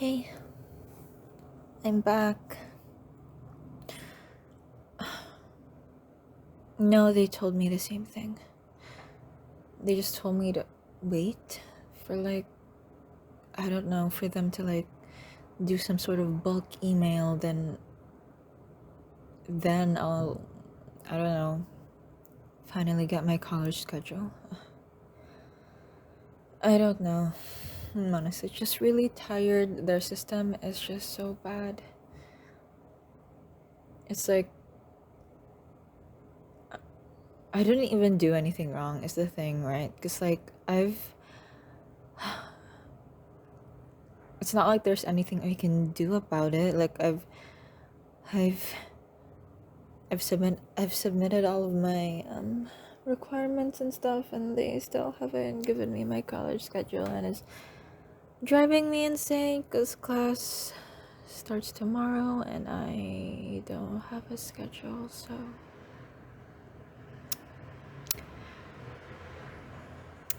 Hey, I'm back. No, they told me the same thing. They just told me to wait for I don't know, for them to do some sort of bulk email, then I don't know, finally get my college schedule. I don't know. I'm honestly just really tired. Their system is just so bad. It's like I didn't even do anything wrong is the thing, right? Because it's not like there's anything I can do about it. I've I've submitted all of my requirements and stuff, and they still haven't given me my college schedule, and it's driving me insane because class starts tomorrow and I don't have a schedule. So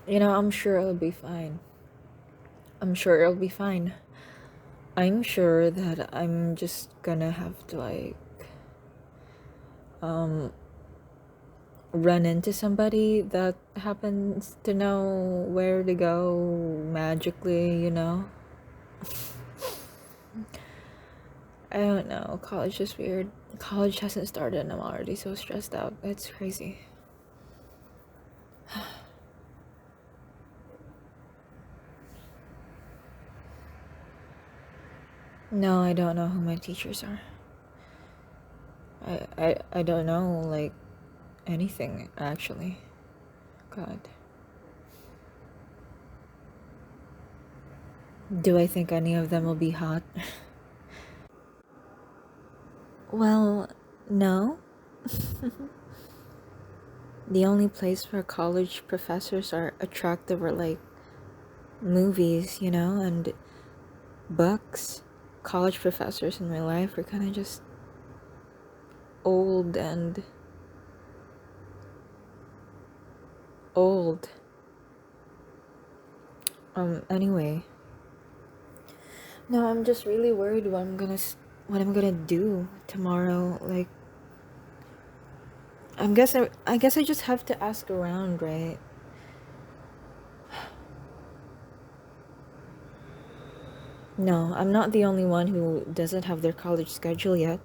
I'm sure it'll be fine. I'm sure that I'm just gonna have to run into somebody that happens to know where to go magically. I don't know. College is weird. College hasn't started and I'm already so stressed out. It's crazy. No, I don't know who my teachers are. I don't know, anything, actually. God. Do I think any of them will be hot? Well, no. The only place where college professors are attractive are movies, and books. College professors in my life are kind of just old. Anyway. No, I'm just really worried what I'm gonna do tomorrow. I guess I just have to ask around, right? No, I'm not the only one who doesn't have their college schedule yet.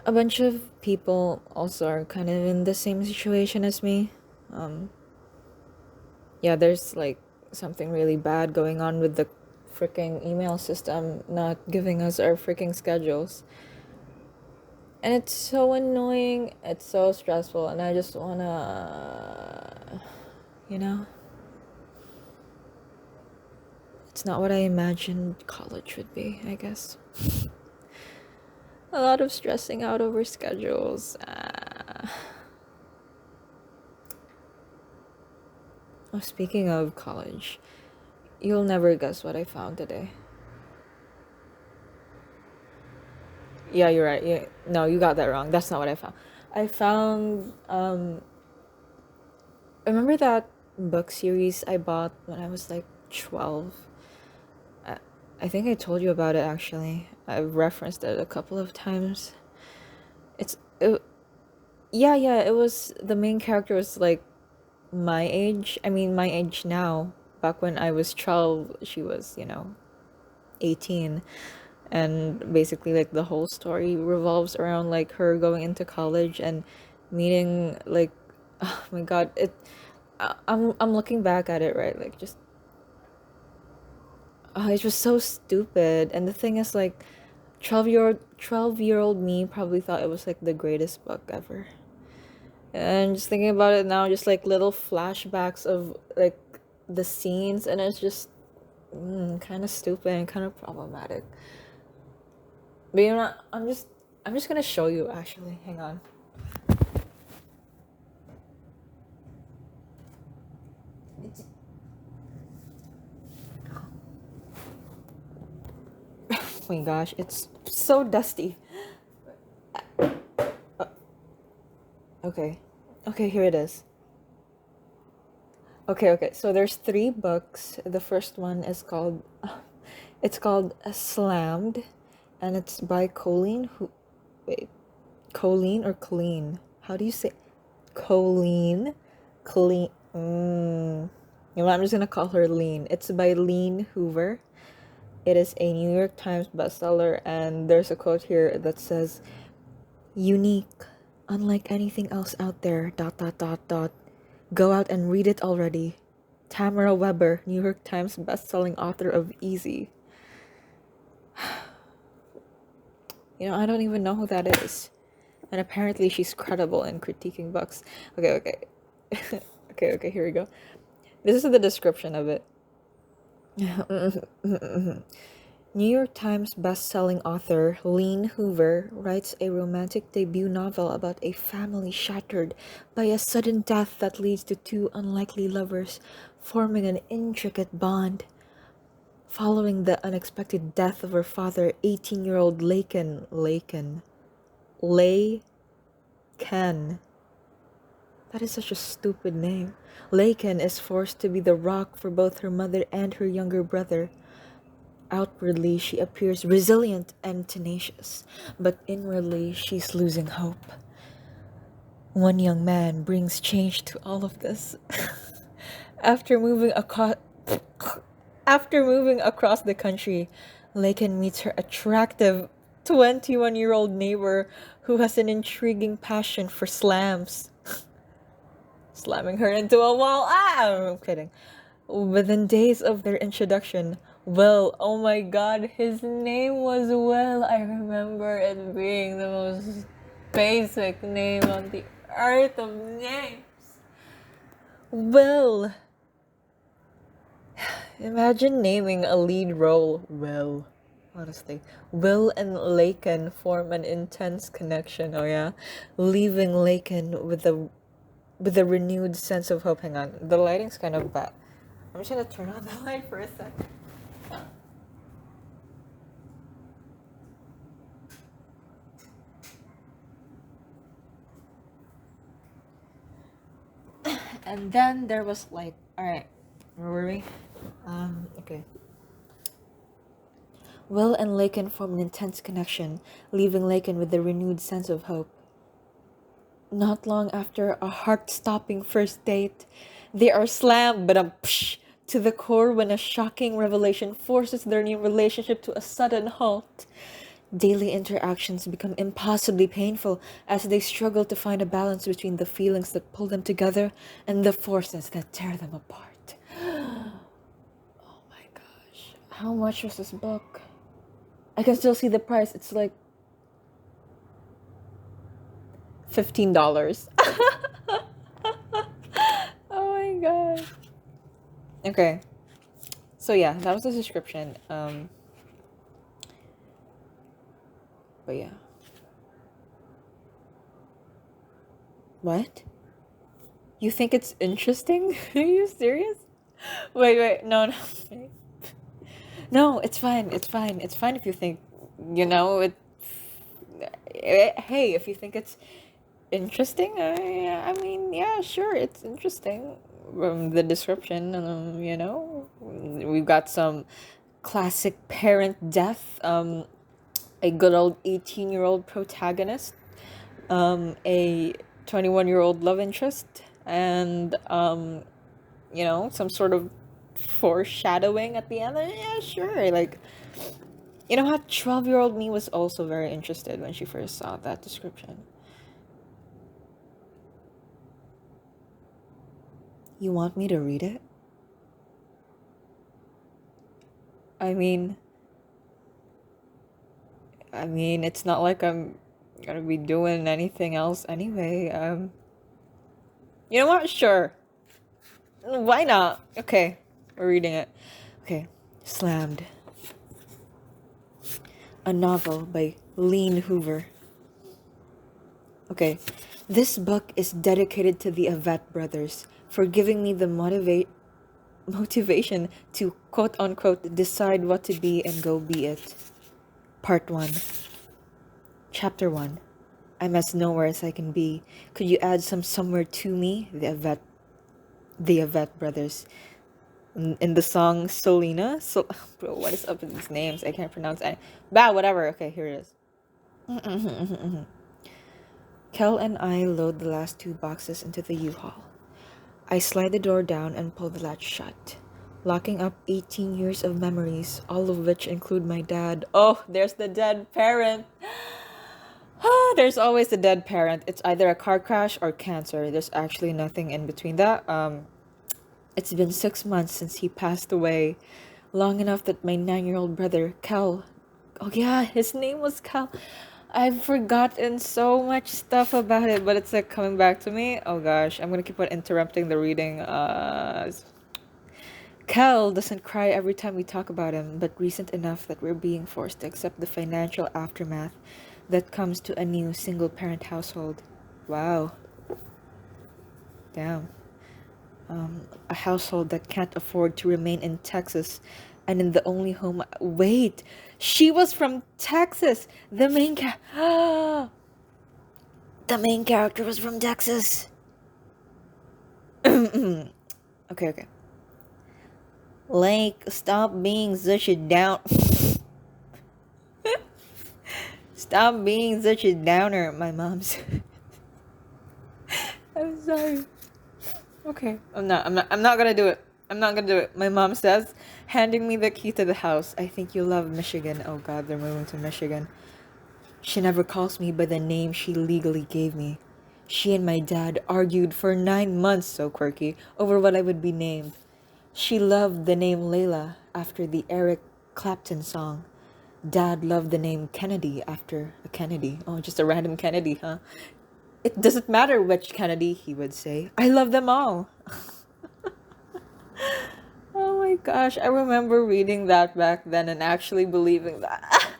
A bunch of people also are kind of in the same situation as me. Yeah, there's something really bad going on with the freaking email system not giving us our freaking schedules. And it's so annoying, it's so stressful, and I just wanna, it's not what I imagined college would be, I guess. A lot of stressing out over schedules. Oh, speaking of college, you'll never guess what I found today. Yeah, you're right. Yeah, no, you got that wrong. That's not what I found. I found remember that book series I bought when I was 12? I think I told you about it actually. I've referenced it a couple of times. Yeah, it was, the main character was my age. I mean, my age now. Back when I was 12, she was, 18. And basically the whole story revolves around her going into college and meeting oh my god, I'm looking back at it, right? It's just so stupid. And the thing is 12-year-old me probably thought it was the greatest book ever. And just thinking about it now, just little flashbacks of the scenes, and it's just kind of stupid and kind of problematic. But I'm just gonna show you actually. Hang on. Oh my gosh, it's so dusty. Okay, here it is. Okay, so there's 3 books. The first one is called It's called Slammed, and it's by Colleen. Wait, Colleen or Colleen? How do you say Colleen? Colleen. You know what, I'm just gonna call her Lean. It's by Colleen Hoover. It is a New York Times bestseller, and there's a quote here that says, "Unique, unlike anything else out there. Dot dot dot dot. Go out and read it already." Tamara Weber, New York Times bestselling author of Easy. You know, I don't even know who that is. And apparently she's credible in critiquing books. Okay. Okay, here we go. This is the description of it. New York Times best-selling author Colleen Hoover writes a romantic debut novel about a family shattered by a sudden death that leads to two unlikely lovers forming an intricate bond. Following the unexpected death of her father, 18-year-old Laken. That is such a stupid name. Laken is forced to be the rock for both her mother and her younger brother. Outwardly, she appears resilient and tenacious, but inwardly, she's losing hope. One young man brings change to all of this. After moving across the country, Laken meets her attractive 21-year-old neighbor who has an intriguing passion for slams. Slamming her into a wall. I'm kidding. Within days of their introduction, Will, oh my god, his name was Will. I remember it being the most basic name on the earth of names. Will. Imagine naming a lead role Will. Honestly, Will and Laken form an intense connection. Oh yeah, leaving Laken with a renewed sense of hope. Hang on, the lighting's kind of bad. I'm just gonna turn on the light for a sec. And then there was like, alright, where were we? Okay. Will and Laken form an intense connection, leaving Laken with a renewed sense of hope. Not long after a heart-stopping first date, they are slammed to the core when a shocking revelation forces their new relationship to a sudden halt. Daily interactions become impossibly painful as they struggle to find a balance between the feelings that pull them together and the forces that tear them apart. Oh my gosh. How much was this book? I can still see the price. It's like $15. Oh my god. Okay. So yeah, that was the description. But yeah. What? You think it's interesting? Are you serious? Wait, no. No, it's fine. It's fine if you think, hey, if you think it's interesting, I mean, yeah, sure, it's interesting. The description, we've got some classic parent death, a good old 18-year-old protagonist, a 21-year-old love interest, and some sort of foreshadowing at the end. Yeah, sure. Like, you know what? 12-year-old me was also very interested when she first saw that description. You want me to read it? I mean, it's not like I'm gonna be doing anything else anyway. You know what? Sure. Why not? Okay, we're reading it. Okay, Slammed. A novel by Colleen Hoover. Okay, this book is dedicated to the Avett brothers for giving me the motivation to quote-unquote decide what to be and go be it. Part 1. Chapter 1. I'm as nowhere as I can be. Could you add some somewhere to me? The Avett brothers. In the song Solina. So, bro, what is up with these names? I can't pronounce any. Bah, whatever. Okay, here it is. Kel and I load the last two boxes into the U-Haul. I slide the door down and pull the latch shut, locking up 18 years of memories, all of which include my dad. Oh, there's the dead parent. There's always the dead parent. It's either a car crash or cancer. There's actually nothing in between that. It's been 6 months since he passed away, long enough that my 9-year-old brother, Cal, oh yeah, his name was Cal. I've forgotten so much stuff about it, but it's like coming back to me. Oh gosh, I'm gonna keep on interrupting the reading. Cal doesn't cry every time we talk about him, but recent enough that we're being forced to accept the financial aftermath that comes to a new single parent household. Wow, damn. A household that can't afford to remain in Texas and in the only home. Wait, she was from Texas. The main character was from Texas. Okay, okay. Like, stop being such a down. Stop being such a downer. My mom's. I'm sorry. Okay. I'm not gonna do it. I'm not gonna do it. My mom says, handing me the key to the house. I think you love Michigan. Oh god, they're moving to Michigan. She never calls me by the name she legally gave me. She and my dad argued for 9 months, so quirky, over what I would be named. She loved the name Layla after the Eric Clapton song. Dad loved the name Kennedy after a Kennedy. Oh, just a random Kennedy, huh? It doesn't matter which Kennedy, he would say. I love them all. Oh my gosh, I remember reading that back then and actually believing that.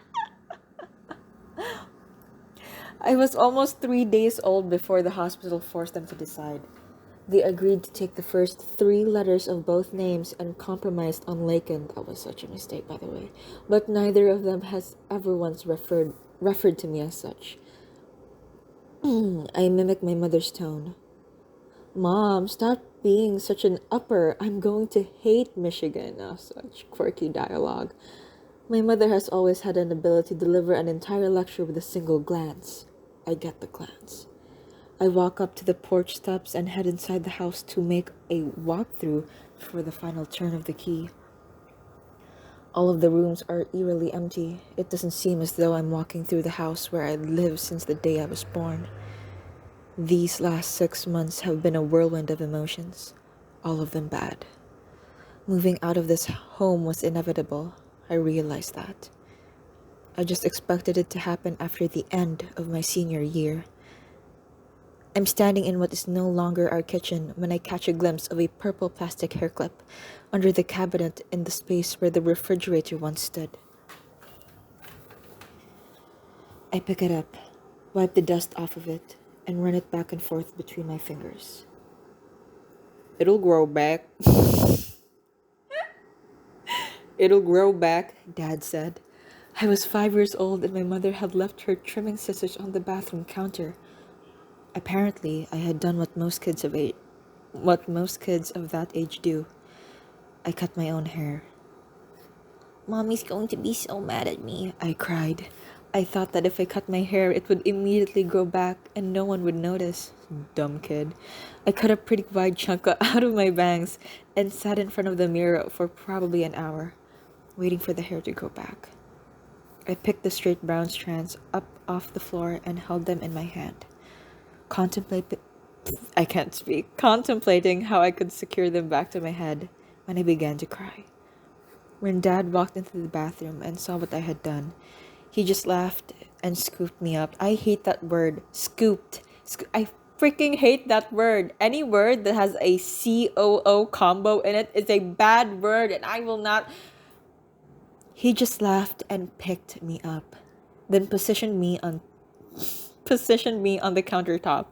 I was almost 3 days old before the hospital forced them to decide. They agreed to take the first three letters of both names and compromised on Lakin. That was such a mistake, by the way. But neither of them has ever once referred to me as such. I mimic my mother's tone. Mom, stop being such an upper. I'm going to hate Michigan. Oh, such quirky dialogue. My mother has always had an ability to deliver an entire lecture with a single glance. I get the glance. I walk up to the porch steps and head inside the house to make a walkthrough before the final turn of the key. All of the rooms are eerily empty. It doesn't seem as though I'm walking through the house where I lived since the day I was born. These last 6 months have been a whirlwind of emotions, all of them bad. Moving out of this home was inevitable. I realized that. I just expected it to happen after the end of my senior year. I'm standing in what is no longer our kitchen when I catch a glimpse of a purple plastic hair clip under the cabinet in the space where the refrigerator once stood. I pick it up, wipe the dust off of it, and run it back and forth between my fingers. It'll grow back. It'll grow back, Dad said. I was 5 years old and my mother had left her trimming scissors on the bathroom counter. Apparently, I had done what most kids of that age do. I cut my own hair. Mommy's going to be so mad at me, I cried. I thought that if I cut my hair, it would immediately grow back and no one would notice. Dumb kid. I cut a pretty wide chunk out of my bangs and sat in front of the mirror for probably an hour, waiting for the hair to grow back. I picked the straight brown strands up off the floor and held them in my hand. Contemplating how I could secure them back to my head when I began to cry. When Dad walked into the bathroom and saw what I had done, he just laughed and scooped me up. I hate that word. Scooped. I freaking hate that word. Any word that has a COO combo in it is a bad word and I will not. He just laughed and picked me up, then positioned me on the countertop.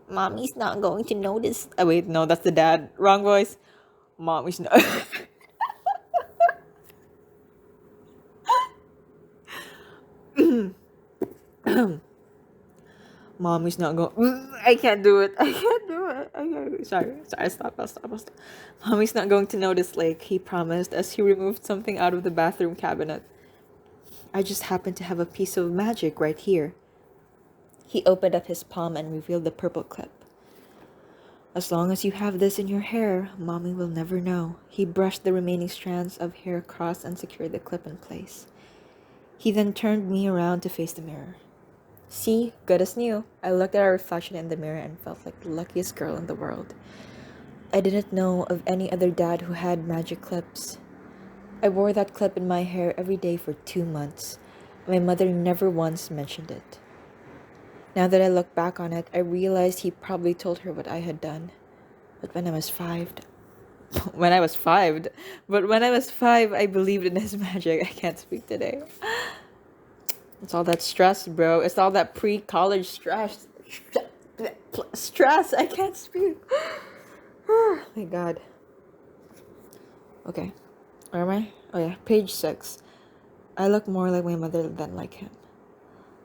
Mommy's not going to notice. Oh wait, no, that's the dad. Wrong voice. Mommy's not. Mommy's not going. I can't do it. I can't do it. I can't do it. Sorry. Stop. I'll stop. Mommy's not going to notice, like he promised, as he removed something out of the bathroom cabinet. I just happen to have a piece of magic right here. He opened up his palm and revealed the purple clip. As long as you have this in your hair, Mommy will never know. He brushed the remaining strands of hair across and secured the clip in place. He then turned me around to face the mirror. See, good as new. I looked at our reflection in the mirror and felt like the luckiest girl in the world. I didn't know of any other dad who had magic clips. I wore that clip in my hair every day for 2 months. My mother never once mentioned it. Now that I look back on it, I realized he probably told her what I had done. But when I was five, I believed in his magic. I can't speak today. It's all that stress, bro. It's all that pre-college stress. Stress. I can't speak. Oh my God. Okay. Where am I? Oh yeah, page 6. I look more like my mother than like him.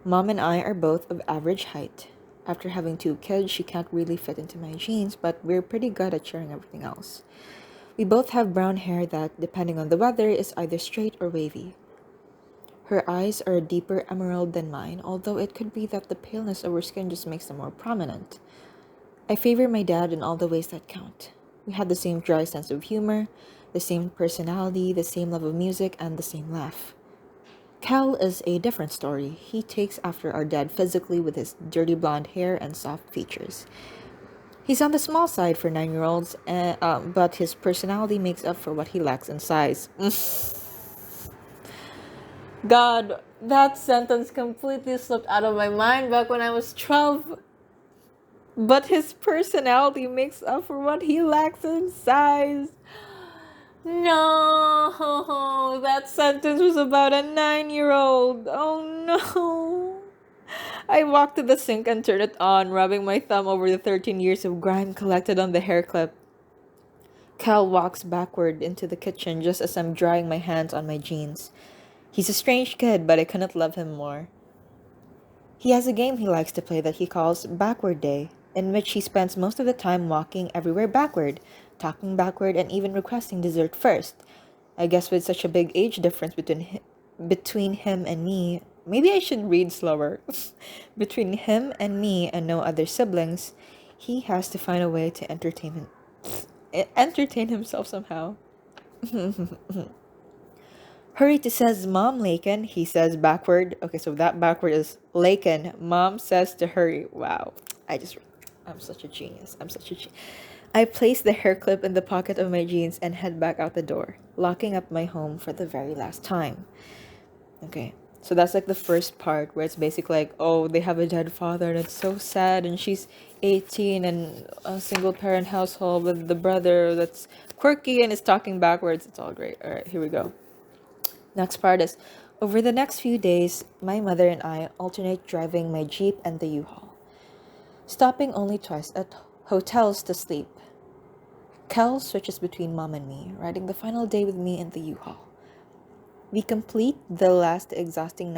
Mom and I are both of average height. After having 2 kids, she can't really fit into my jeans, but we're pretty good at sharing everything else. We both have brown hair that, depending on the weather, is either straight or wavy. Her eyes are a deeper emerald than mine, although it could be that the paleness of her skin just makes them more prominent. I favor my dad in all the ways that count. We had the same dry sense of humor, the same personality, the same love of music, and the same laugh. Cal is a different story. He takes after our dad physically with his dirty blonde hair and soft features. He's on the small side for 9-year-olds, but his personality makes up for what he lacks in size. God, that sentence completely slipped out of my mind back when I was 12. But his personality makes up for what he lacks in size. No, that sentence was about a 9-year-old. Oh no. I walked to the sink and turned it on, rubbing my thumb over the 13 years of grime collected on the hair clip. Cal walks backward into the kitchen just as I'm drying my hands on my jeans. He's a strange kid, but I couldn't love him more. He has a game he likes to play that he calls Backward Day, in which he spends most of the time walking everywhere backward, talking backward, and even requesting dessert first. I guess with such a big age difference between him and me, maybe I should read slower. Between him and me and no other siblings, he has to find a way to entertain himself somehow. Hurry to says Mom, Laken. He says backward. Okay, so that backward is Laken. Mom says to hurry. Wow. I'm such a genius. I place the hair clip in the pocket of my jeans and head back out the door, locking up my home for the very last time. Okay, so that's like the first part where it's basically like, oh, they have a dead father and it's so sad, and she's 18 and a single parent household with the brother that's quirky and is talking backwards. It's all great. All right, here we go. Next part is, over the next few days, my mother and I alternate driving my Jeep and the U-Haul, stopping only twice at hotels to sleep. Kel switches between Mom and me, riding the final day with me in the U-Haul. We complete the last exhausting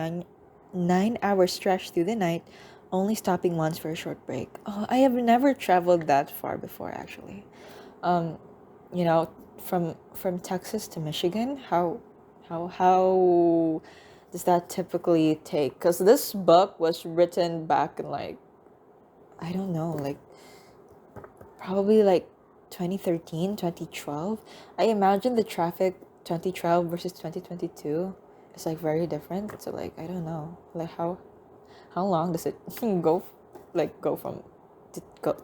9-hour stretch through the night, only stopping once for a short break. Oh, I have never traveled that far before, actually. You know, from Texas to Michigan, how does that typically take? Because this book was written back in like, I don't know, like probably like 2013, 2012. I imagine the traffic 2012 versus 2022 is like very different. So like, I don't know, like how long does it go from to go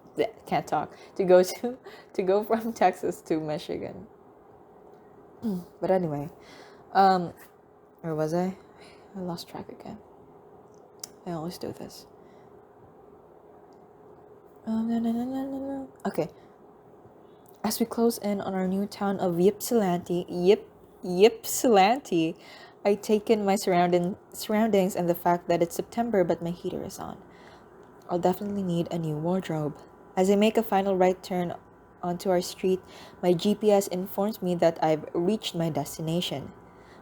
can't talk to go to go from Texas to Michigan. But anyway, where was I? I lost track again. I always do this. No. Okay. As we close in on our new town of Ypsilanti, I take in my surroundings and the fact that it's September but my heater is on. I'll definitely need a new wardrobe. As I make a final right turn onto our street, my GPS informs me that I've reached my destination.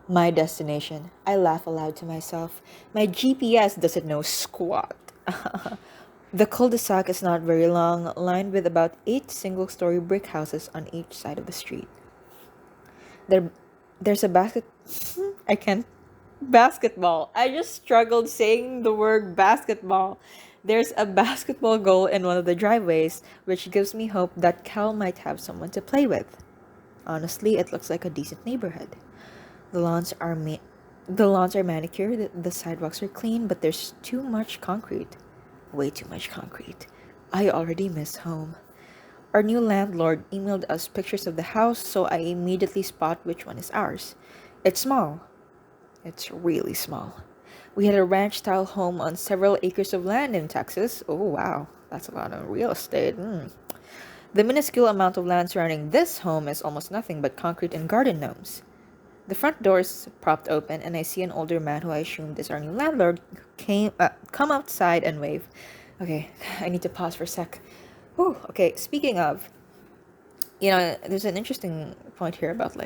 My destination. I laugh aloud to myself. My GPS doesn't know squat. The cul-de-sac is not very long, lined with about 8 single-story brick houses on each side of the street. There, there's a basket. I can't. Basketball. I just struggled saying the word basketball. There's a basketball goal in one of the driveways, which gives me hope that Cal might have someone to play with. Honestly, it looks like a decent neighborhood. The lawns are the lawns are manicured, the sidewalks are clean, but there's too much concrete. Way too much concrete. I already miss home. Our new landlord emailed us pictures of the house, so I immediately spot which one is ours. It's small. It's really small. We had a ranch style home on several acres of land in Texas. Oh, wow. That's a lot of real estate. The minuscule amount of land surrounding this home is almost nothing but concrete and garden gnomes. The front door is propped open, and I see an older man who I assumed is our new landlord come outside and wave. Okay, I need to pause for a sec. Whew, okay, speaking of, there's an interesting point here about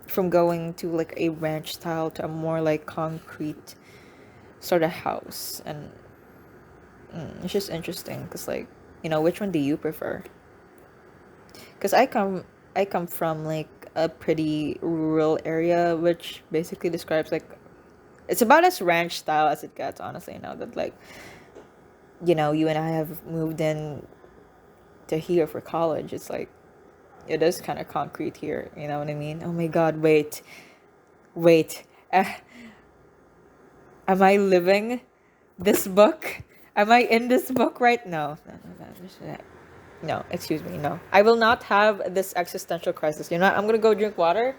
from going to like a ranch style to a more like concrete sort of house, and it's just interesting because which one do you prefer? Because I come from like a pretty rural area, which basically describes like it's about as ranch style as it gets, honestly. Now that you and I have moved in to here for college, it's like it is kind of concrete here, you know what I mean? Oh my god, wait. uh, am I living this book? Am I in this book right now? No, excuse me, no. I will not have this existential crisis. I'm gonna go drink water.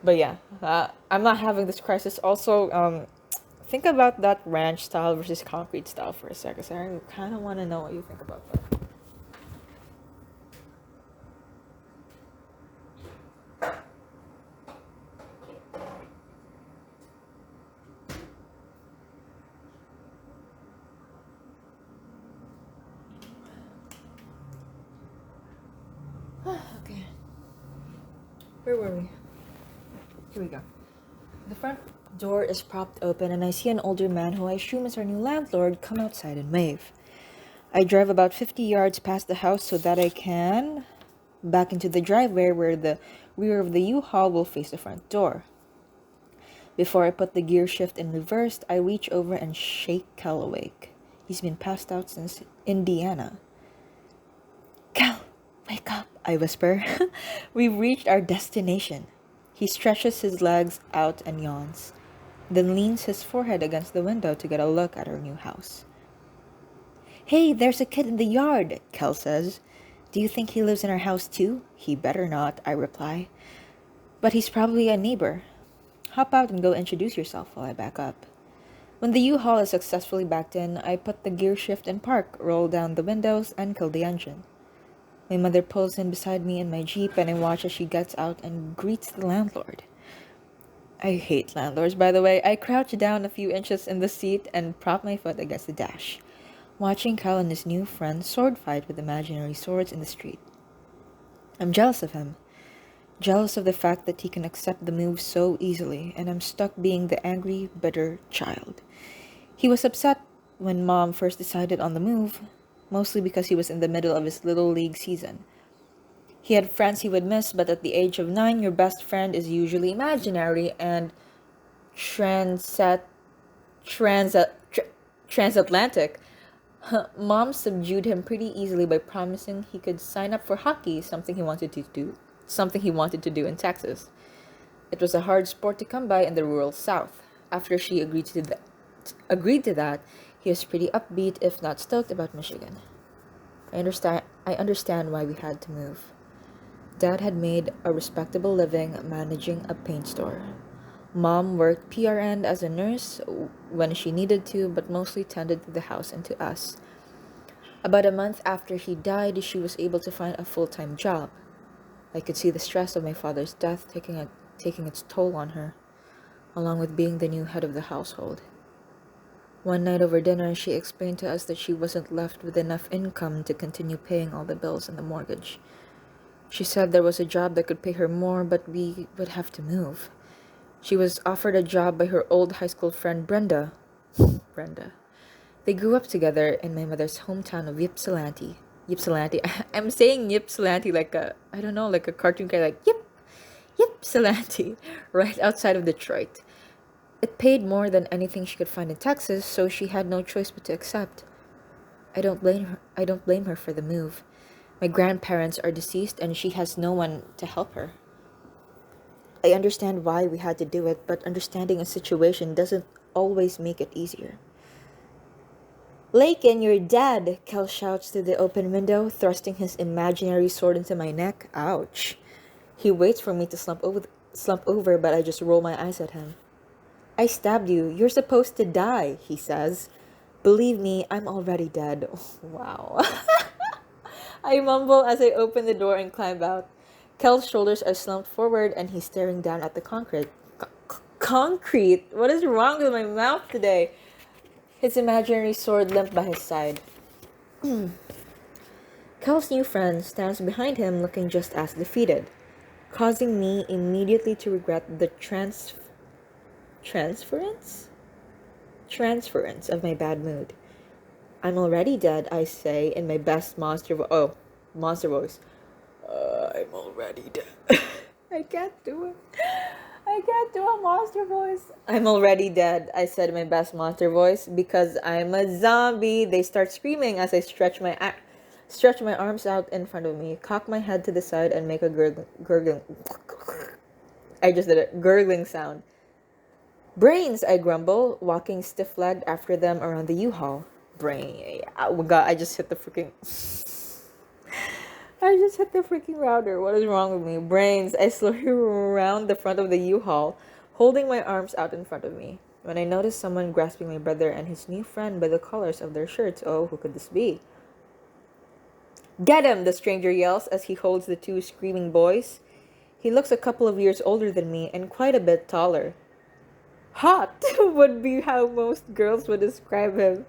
But yeah, I'm not having this crisis. Also, think about that ranch style versus concrete style for a second. So I kind of want to know what you think about that. Okay. Where were we? Here we go. The front door is propped open, and I see an older man who I assume is our new landlord come outside and wave. I drive about 50 yards past the house so that I can back into the driveway where the rear of the U-Haul will face the front door. Before I put the gear shift in reverse, I reach over and shake Cal awake. He's been passed out since Indiana. Cal, wake up, I whisper. We've reached our destination. He stretches his legs out and yawns, then leans his forehead against the window to get a look at our new house. Hey, there's a kid in the yard, Cal says. Do you think he lives in our house too? He better not, I reply. But he's probably a neighbor. Hop out and go introduce yourself while I back up. When the U-Haul is successfully backed in, I put the gear shift in park, roll down the windows, and kill the engine. My mother pulls in beside me in my Jeep, and I watch as she gets out and greets the landlord. I hate landlords, by the way. I crouch down a few inches in the seat and prop my foot against the dash, watching Cal and his new friend sword fight with imaginary swords in the street. I'm jealous of him. Jealous of the fact that he can accept the move so easily, and I'm stuck being the angry, bitter child. He was upset when Mom first decided on the move, mostly because he was in the middle of his Little League season. He had friends he would miss, but at the age of 9, your best friend is usually imaginary and transatlantic. Mom subdued him pretty easily by promising he could sign up for hockey, something he wanted to do in Texas. It was a hard sport to come by in the rural South. After she agreed to that, he was pretty upbeat, if not stoked, about Michigan. I understand why we had to move. Dad had made a respectable living managing a paint store. Mom worked PRN as a nurse when she needed to, but mostly tended to the house and to us. About a month after he died, she was able to find a full-time job. I could see the stress of my father's death taking its toll on her, along with being the new head of the household. One night over dinner, she explained to us that she wasn't left with enough income to continue paying all the bills and the mortgage. She said there was a job that could pay her more, but we would have to move. She was offered a job by her old high school friend Brenda. They grew up together in my mother's hometown of Ypsilanti. Ypsilanti. I'm saying Ypsilanti like I don't know, like a cartoon character, like Ypsilanti, right outside of Detroit. It paid more than anything she could find in Texas, so she had no choice but to accept. I don't blame her. I don't blame her for the move. My grandparents are deceased and she has no one to help her. I understand why we had to do it, but understanding a situation doesn't always make it easier. Lakin, you're dead, Kel shouts through the open window, thrusting his imaginary sword into my neck. Ouch. He waits for me to slump over, but I just roll my eyes at him. I stabbed you. You're supposed to die, he says. Believe me, I'm already dead. Wow. I mumble as I open the door and climb out. Kel's shoulders are slumped forward and he's staring down at the concrete. Concrete? What is wrong with my mouth today? His imaginary sword limp by his side. Kel's new friend stands behind him looking just as defeated, causing me immediately to regret the transference of my bad mood. I'm already dead, I say in my best monster voice. I'm already dead. I can't do it. I can't do a monster voice. I'm already dead, I said in my best monster voice, because I'm a zombie. They start screaming as I stretch my arms out in front of me, cock my head to the side, and make a gurgling. I just did a gurgling sound. Brains, I grumble, walking stiff-legged after them around the U-Haul. Brain. Oh god, I just hit the freaking router. What is wrong with me? Brains. I slowly around the front of the U-Haul, holding my arms out in front of me. When I notice someone grasping my brother and his new friend by the collars of their shirts. Oh, who could this be? Get him, the stranger yells as he holds the two screaming boys. He looks a couple of years older than me and quite a bit taller. Hot would be how most girls would describe him.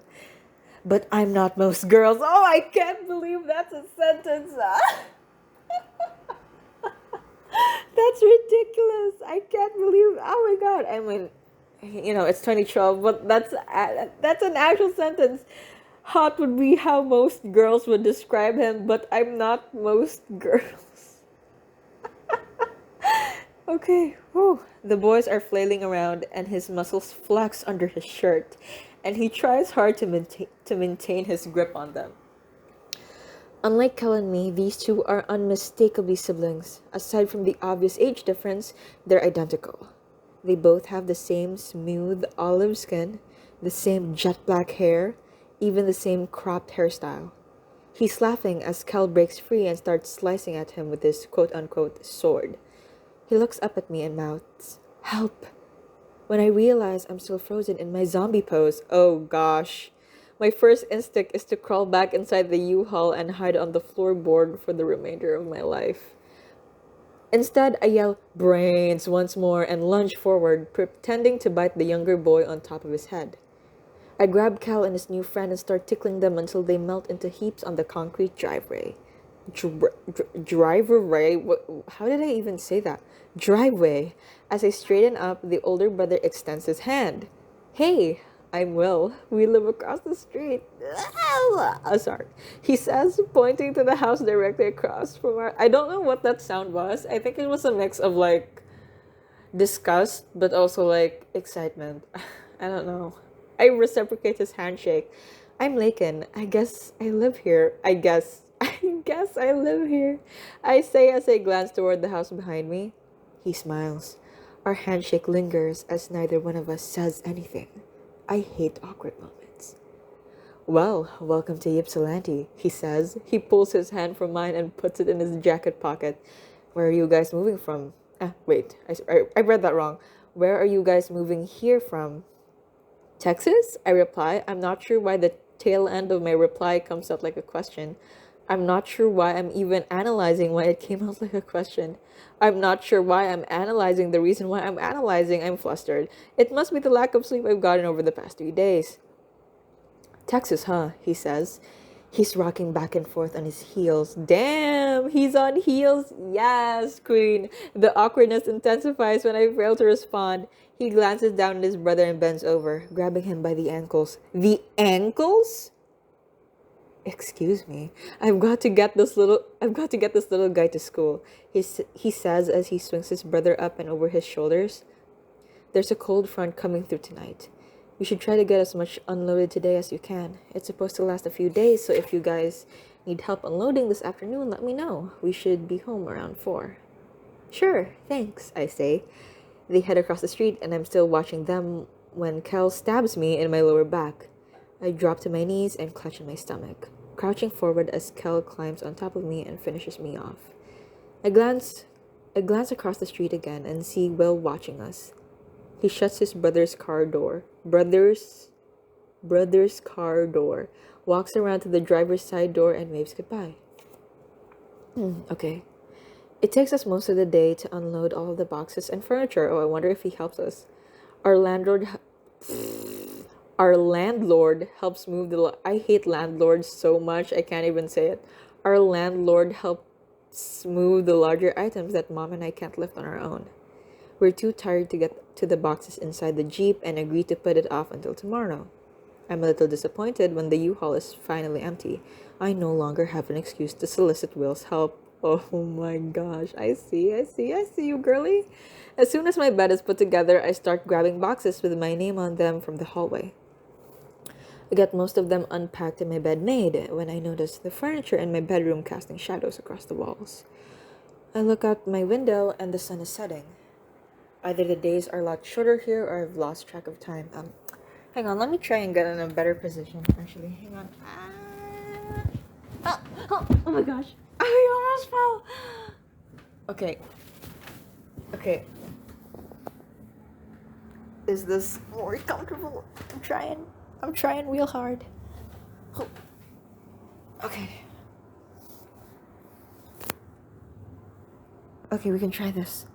But I'm not most girls. Oh, I can't believe that's a sentence. That's ridiculous. I can't believe. Oh my god. I mean, it's 2012, but that's an actual sentence. Hot would be how most girls would describe him, but I'm not most girls. Okay. Whew. The boys are flailing around and his muscles flex under his shirt, and he tries hard to maintain his grip on them. Unlike Kel and me, these two are unmistakably siblings. Aside from the obvious age difference, they're identical. They both have the same smooth olive skin, the same jet black hair, even the same cropped hairstyle. He's laughing as Kel breaks free and starts slicing at him with his quote-unquote sword. He looks up at me and mouths, "Help!" When I realize I'm still frozen in my zombie pose, oh gosh. My first instinct is to crawl back inside the U-Haul and hide on the floorboard for the remainder of my life. Instead, I yell, "Brains," once more and lunge forward, pretending to bite the younger boy on top of his head. I grab Cal and his new friend and start tickling them until they melt into heaps on the concrete driveway. Driveway? How did I even say that? Driveway. As I straighten up, the older brother extends his hand. "Hey, I'm Will. We live across the street." Sorry. He says, pointing to the house directly across from our... I don't know what that sound was. I think it was a mix of, disgust, but also, excitement. I don't know. I reciprocate his handshake. "I'm Lakin. I guess I live here. I guess I live here," I say as I glance toward the house behind me. He smiles. Our handshake lingers as neither one of us says anything. I hate awkward moments. "Well, welcome to Ypsilanti," he says. He pulls his hand from mine and puts it in his jacket pocket. "Where are you guys moving from?" Wait, I read that wrong. "Where are you guys moving here from?" "Texas?" I reply. I'm not sure why the tail end of my reply comes out like a question. I'm not sure why I'm even analyzing why it came out like a question. I'm not sure why I'm analyzing the reason why I'm analyzing. I'm flustered. It must be the lack of sleep I've gotten over the past 3 days. "Texas, huh?" he says. He's rocking back and forth on his heels. Damn, he's on heels. Yes, queen. The awkwardness intensifies when I fail to respond. He glances down at his brother and bends over, grabbing him by the ankles. The ankles? Excuse me. I've got to get this little guy to school. He says as he swings his brother up and over his shoulders. There's a cold front coming through tonight. You should try to get as much unloaded today as you can. It's supposed to last a few days, so if you guys need help unloading this afternoon, let me know. We should be home around 4. Sure, thanks, I say. They head across the street, and I'm still watching them when Kel stabs me in my lower back. I drop to my knees and clutch in my stomach, crouching forward as Kel climbs on top of me and finishes me off. I glance across the street again and see Will watching us. He shuts his brother's car door, walks around to the driver's side door and waves goodbye. Okay. It takes us most of the day to unload all of the boxes and furniture. Oh, I wonder if he helps us. Our landlord helps move I hate landlords so much, I can't even say it. Our landlord helps move the larger items that Mom and I can't lift on our own. We're too tired to get to the boxes inside the Jeep and agree to put it off until tomorrow. I'm a little disappointed when the U-Haul is finally empty. I no longer have an excuse to solicit Will's help. Oh my gosh, I see you, girly. As soon as my bed is put together, I start grabbing boxes with my name on them from the hallway. I get most of them unpacked and my bed made when I notice the furniture in my bedroom casting shadows across the walls. I look out my window and the sun is setting. Either the days are a lot shorter here or I've lost track of time. Hang on, let me try and get in a better position, actually. Hang on. Oh my gosh. I almost fell. Okay. Is this more comfortable? I'm trying real hard. Okay. Okay, we can try this.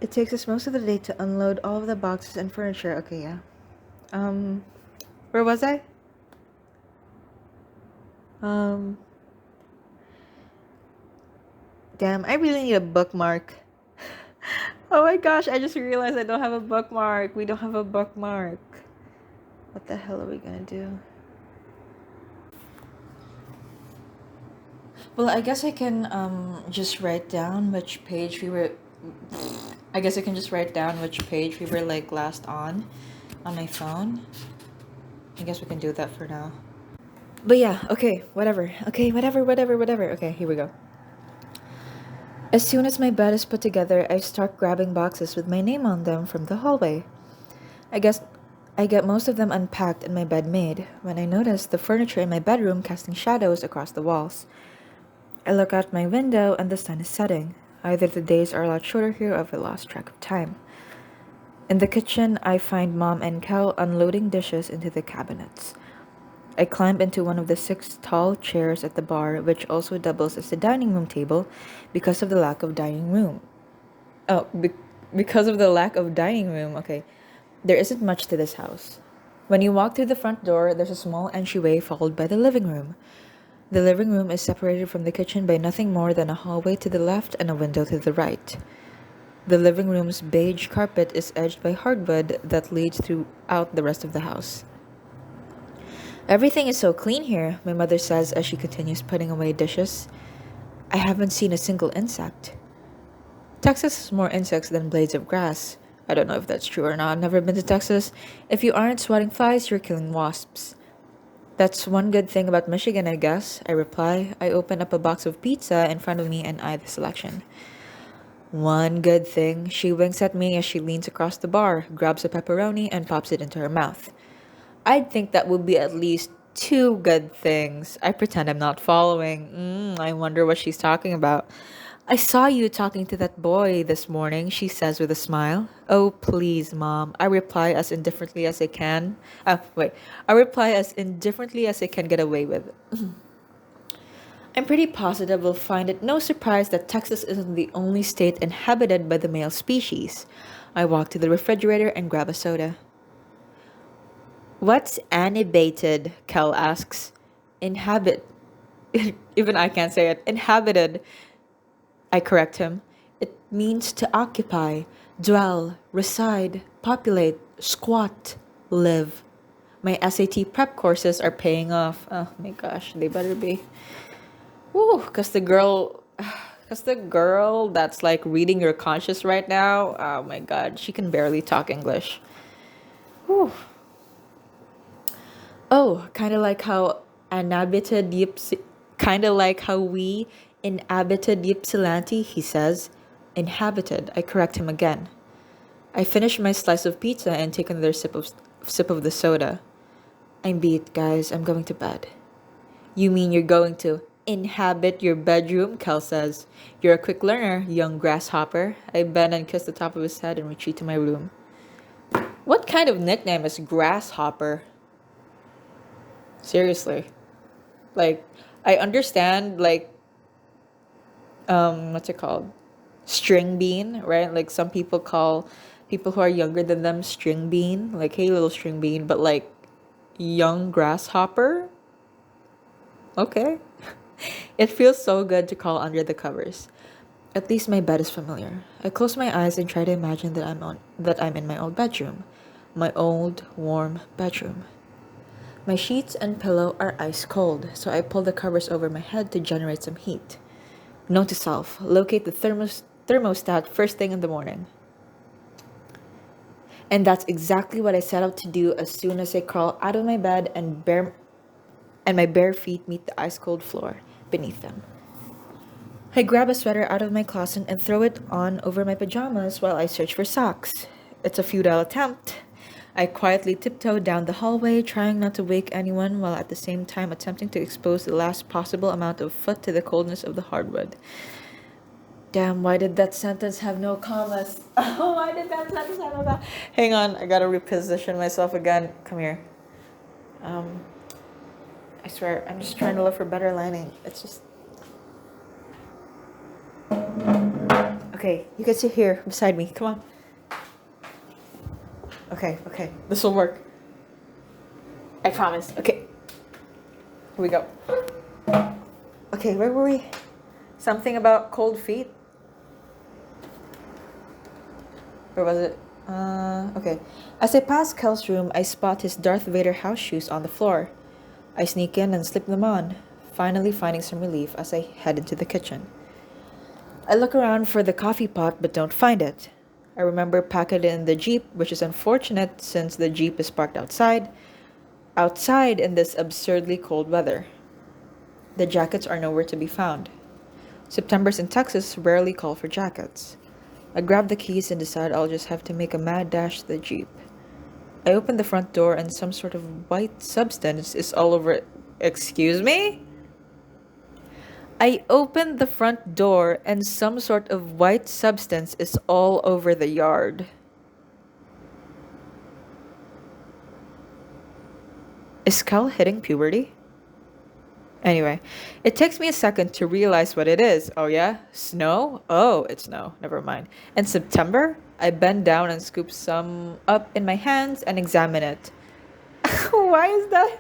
It takes us most of the day to unload all of the boxes and furniture. Okay, yeah. Where was I? Damn, I really need a bookmark. Oh my gosh, I just realized I don't have a bookmark. We don't have a bookmark. What the hell are we gonna do? Well, I guess I can just write down which page we were like last on my phone. I guess we can do that for now. But yeah, okay, whatever. Okay, here we go. As soon as my bed is put together, I start grabbing boxes with my name on them from the hallway. I guess I get most of them unpacked and my bed made when I notice the furniture in my bedroom casting shadows across the walls. I look out my window and the sun is setting. Either the days are a lot shorter here or I've lost track of time. In the kitchen, I find Mom and Cal unloading dishes into the cabinets. I climb into one of the 6 tall chairs at the bar, which also doubles as the dining room table because of the lack of dining room. Because of the lack of dining room, okay. There isn't much to this house. When you walk through the front door, there's a small entryway followed by the living room. The living room is separated from the kitchen by nothing more than a hallway to the left and a window to the right. The living room's beige carpet is edged by hardwood that leads throughout the rest of the house. Everything is so clean here, my mother says as she continues putting away dishes. I haven't seen a single insect. Texas has more insects than blades of grass. I don't know if that's true or not. I've never been to Texas. If you aren't swatting flies, you're killing wasps. That's one good thing about Michigan, I guess, I reply. I open up a box of pizza in front of me and eye the selection. One good thing, she winks at me as she leans across the bar, grabs a pepperoni, and pops it into her mouth. I'd think that would be at least 2 good things. I pretend I'm not following. I wonder what she's talking about. I saw you talking to that boy this morning, she says with a smile. Oh, please, Mom. I reply as indifferently as I can. I reply as indifferently as I can get away with. I'm pretty positive we'll find it no surprise that Texas isn't the only state inhabited by the male species. I walk to the refrigerator and grab a soda. What's animated? Kel asks. Inhabit. Even I can't say it. Inhabited, I correct him. It means to occupy, dwell, reside, populate, squat, live. My SAT prep courses are paying off. Oh my gosh, they better be. Woo, cause the girl that's like reading your conscience right now, oh my god, she can barely talk English. Woo. Oh, kind of like how inhabited kind of like how we inhabited Ypsilanti, he says. Inhabited, I correct him again. I finish my slice of pizza and take another sip of the soda. I'm beat, guys. I'm going to bed. You mean you're going to inhabit your bedroom? Kel says. You're a quick learner, young grasshopper. I bend and kiss the top of his head and retreat to my room. What kind of nickname is grasshopper? Seriously. Like, I understand, like, what's it called? String bean, right? Like, some people call people who are younger than them string bean. Like, hey, little string bean. But, like, young grasshopper? Okay. It feels so good to crawl under the covers. At least my bed is familiar. I close my eyes and try to imagine that I'm in my old bedroom. My old, warm bedroom. My sheets and pillow are ice cold, so I pull the covers over my head to generate some heat. Note to self, locate the thermostat first thing in the morning. And that's exactly what I set out to do as soon as I crawl out of my bed and my bare feet meet the ice cold floor beneath them. I grab a sweater out of my closet and throw it on over my pajamas while I search for socks. It's a futile attempt. I quietly tiptoe down the hallway, trying not to wake anyone while at the same time attempting to expose the last possible amount of foot to the coldness of the hardwood. Damn, why did that sentence have no commas? Oh, why did that sentence have no commas? Hang on, I gotta reposition myself again. Come here. I swear, I'm just trying to look for better lining. It's just... Okay, you can sit here beside me. Come on. Okay. This will work. I promise. Okay. Here we go. Okay, where were we? Something about cold feet? Where was it? Okay. As I pass Kel's room, I spot his Darth Vader house shoes on the floor. I sneak in and slip them on, finally finding some relief as I head into the kitchen. I look around for the coffee pot but don't find it. I remember packing it in the Jeep, which is unfortunate since the Jeep is parked outside in this absurdly cold weather. The jackets are nowhere to be found. Septembers in Texas rarely call for jackets. I grab the keys and decide I'll just have to make a mad dash to the Jeep. I open the front door and some sort of white substance is all over it. Excuse me? I open the front door and some sort of white substance is all over the yard. Is Kel hitting puberty? Anyway, it takes me a second to realize what it is. Oh yeah? Snow? Oh, it's snow. Never mind. In September, I bend down and scoop some up in my hands and examine it. Why is that?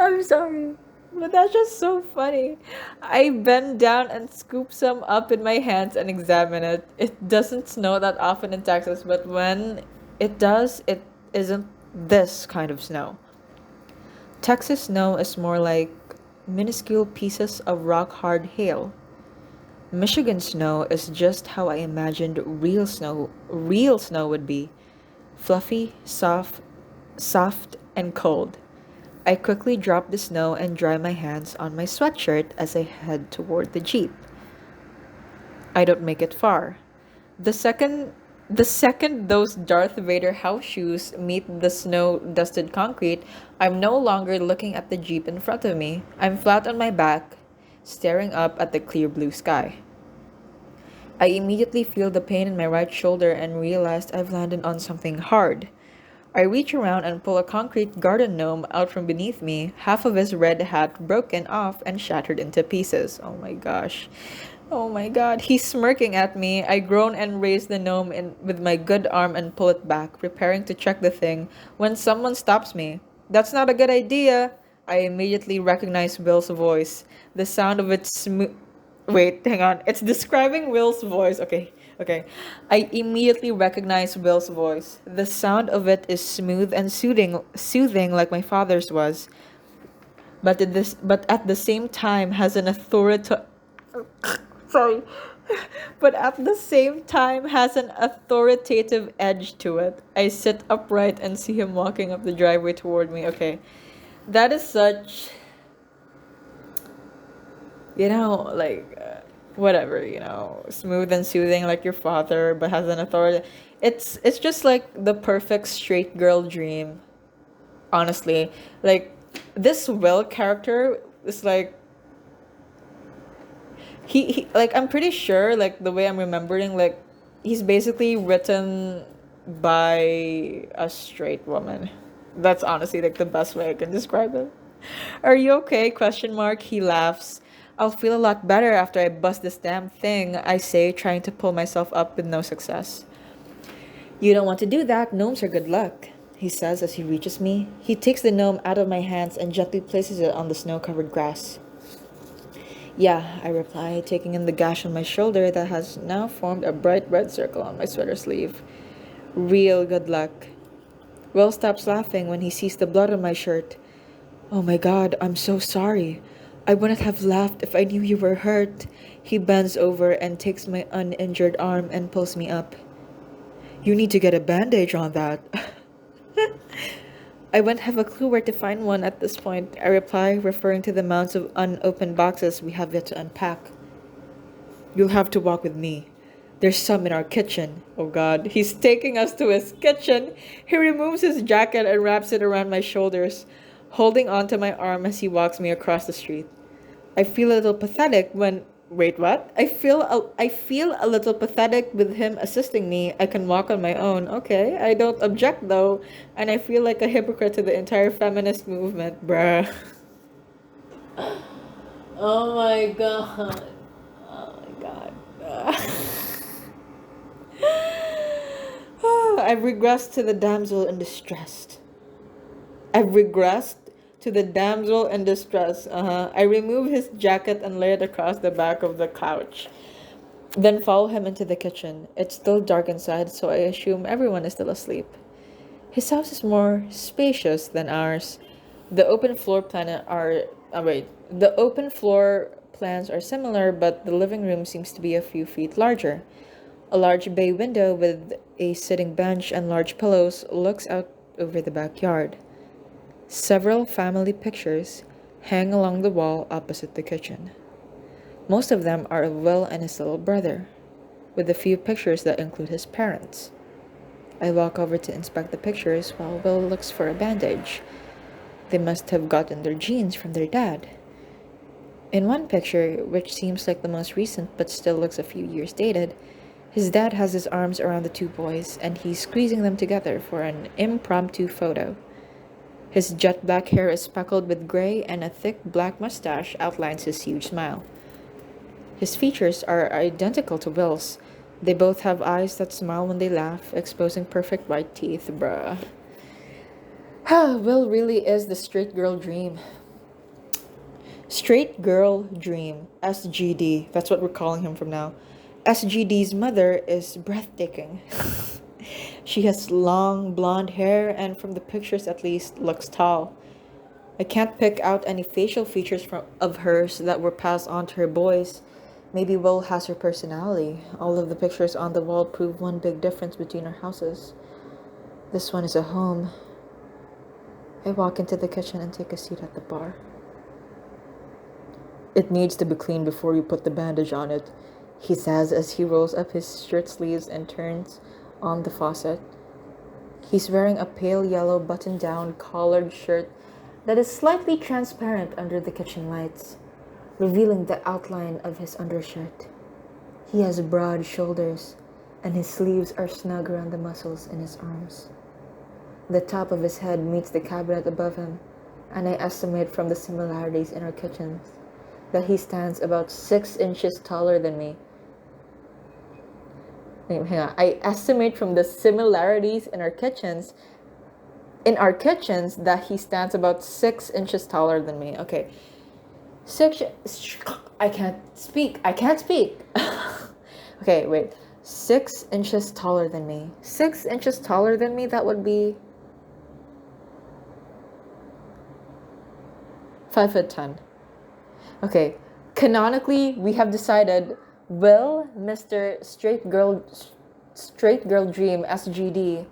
I'm sorry. But that's just so funny. I bend down and scoop some up in my hands and examine it. It doesn't snow that often in Texas, but when it does, it isn't this kind of snow. Texas snow is more like minuscule pieces of rock-hard hail. Michigan snow is just how I imagined real snow would be. Fluffy, soft, and cold. I quickly drop the snow and dry my hands on my sweatshirt as I head toward the Jeep. I don't make it far. The second those Darth Vader house shoes meet the snow-dusted concrete, I'm no longer looking at the Jeep in front of me. I'm flat on my back, staring up at the clear blue sky. I immediately feel the pain in my right shoulder and realize I've landed on something hard. I reach around and pull a concrete garden gnome out from beneath me, half of his red hat broken off and shattered into pieces. Oh my gosh. Oh my god, he's smirking at me. I groan and raise the gnome with my good arm and pull it back, preparing to check the thing, when someone stops me. That's not a good idea. I immediately recognize Will's voice. The sound of its smooth. Wait, hang on. It's describing Will's voice. Okay, okay. I immediately recognize Will's voice. The sound of it is smooth and soothing like my father's was, but at the same time has an authority. Sorry. But at the same time has an authoritative edge to it. I sit upright and see him walking up the driveway toward me. Okay. That is such, whatever, smooth and soothing like your father, but has an authority. It's just like the perfect straight girl dream, honestly. Like, this Will character is like, he like, I'm pretty sure, like, the way I'm remembering, like, he's basically written by a straight woman. That's honestly like the best way I can describe it. Are you okay? Question mark. He laughs. I'll feel a lot better after I bust this damn thing, I say, trying to pull myself up with no success. You don't want to do that. Gnomes are good luck, he says as he reaches me. He takes the gnome out of my hands and gently places it on the snow-covered grass. Yeah, I reply, taking in the gash on my shoulder that has now formed a bright red circle on my sweater sleeve. Real good luck. Will stops laughing when he sees the blood on my shirt. Oh my god, I'm so sorry. I wouldn't have laughed if I knew you were hurt. He bends over and takes my uninjured arm and pulls me up. You need to get a bandage on that. I wouldn't have a clue where to find one at this point, I reply, referring to the mounds of unopened boxes we have yet to unpack. You'll have to walk with me. There's some in our kitchen. Oh god, he's taking us to his kitchen. He removes his jacket and wraps it around my shoulders, holding onto my arm as he walks me across the street. I feel a little pathetic when... Wait, what? I feel a little pathetic with him assisting me. I can walk on my own. Okay, I don't object though. And I feel like a hypocrite to the entire feminist movement, bruh. Oh my god. Oh my god. I've regressed to the damsel in distress. I've regressed to the damsel in distress. I remove his jacket and lay it across the back of the couch. Then follow him into the kitchen. It's still dark inside, so I assume everyone is still asleep. His house is more spacious than ours. The open floor plans are similar, but the living room seems to be a few feet larger. A large bay window with a sitting bench and large pillows looks out over the backyard. Several family pictures hang along the wall opposite the kitchen. Most of them are of Will and his little brother, with a few pictures that include his parents. I walk over to inspect the pictures while Will looks for a bandage. They must have gotten their genes from their dad. In one picture, which seems like the most recent but still looks a few years dated, his dad has his arms around the two boys and he's squeezing them together for an impromptu photo. His jet black hair is speckled with gray and a thick black mustache outlines his huge smile. His features are identical to Will's. They both have eyes that smile when they laugh, exposing perfect white teeth, bruh. Will really is the straight girl dream. Straight girl dream. SGD. That's what we're calling him from now. SGD's mother is breathtaking. She has long blonde hair and from the pictures at least looks tall. I can't pick out any facial features of hers that were passed on to her boys. Maybe Will has her personality. All of the pictures on the wall prove one big difference between our houses. This one is a home. I walk into the kitchen and take a seat at the bar. It needs to be cleaned before you put the bandage on it, he says as he rolls up his shirt sleeves and turns on the faucet. He's wearing a pale yellow button-down collared shirt that is slightly transparent under the kitchen lights, revealing the outline of his undershirt. He has broad shoulders, and his sleeves are snug around the muscles in his arms. The top of his head meets the cabinet above him, and I estimate from the similarities in our kitchens that he stands about 6 inches taller than me. Hang on. I estimate from the similarities in our kitchens that he stands about 6 inches taller than me. Okay. I can't speak. Okay, wait. 6 inches taller than me. 6 inches taller than me, that would be 5'10". Okay. Canonically, we have decided Will Mr. Straight Girl Dream SGD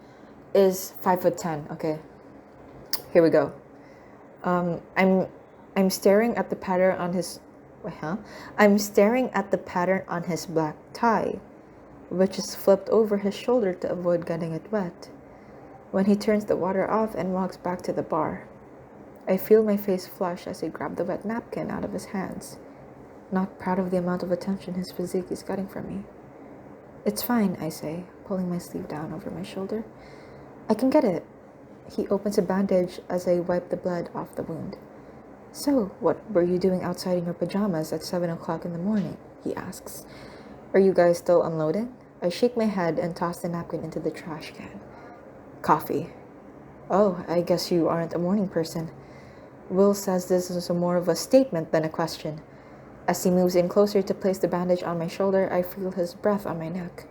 is 5'10". Okay. Here we go. I'm staring at the pattern on his I'm staring at the pattern on his black tie, which is flipped over his shoulder to avoid getting it wet. When he turns the water off and walks back to the bar, I feel my face flush as I grab the wet napkin out of his hands, not proud of the amount of attention his physique is getting from me. It's fine, I say, pulling my sleeve down over my shoulder. I can get it. He opens a bandage as I wipe the blood off the wound. So, what were you doing outside in your pajamas at 7 o'clock in the morning? He asks. Are you guys still unloading? I shake my head and toss the napkin into the trash can. Coffee. Oh, I guess you aren't a morning person. Will says this is more of a statement than a question. As he moves in closer to place the bandage on my shoulder, I feel his breath on my neck.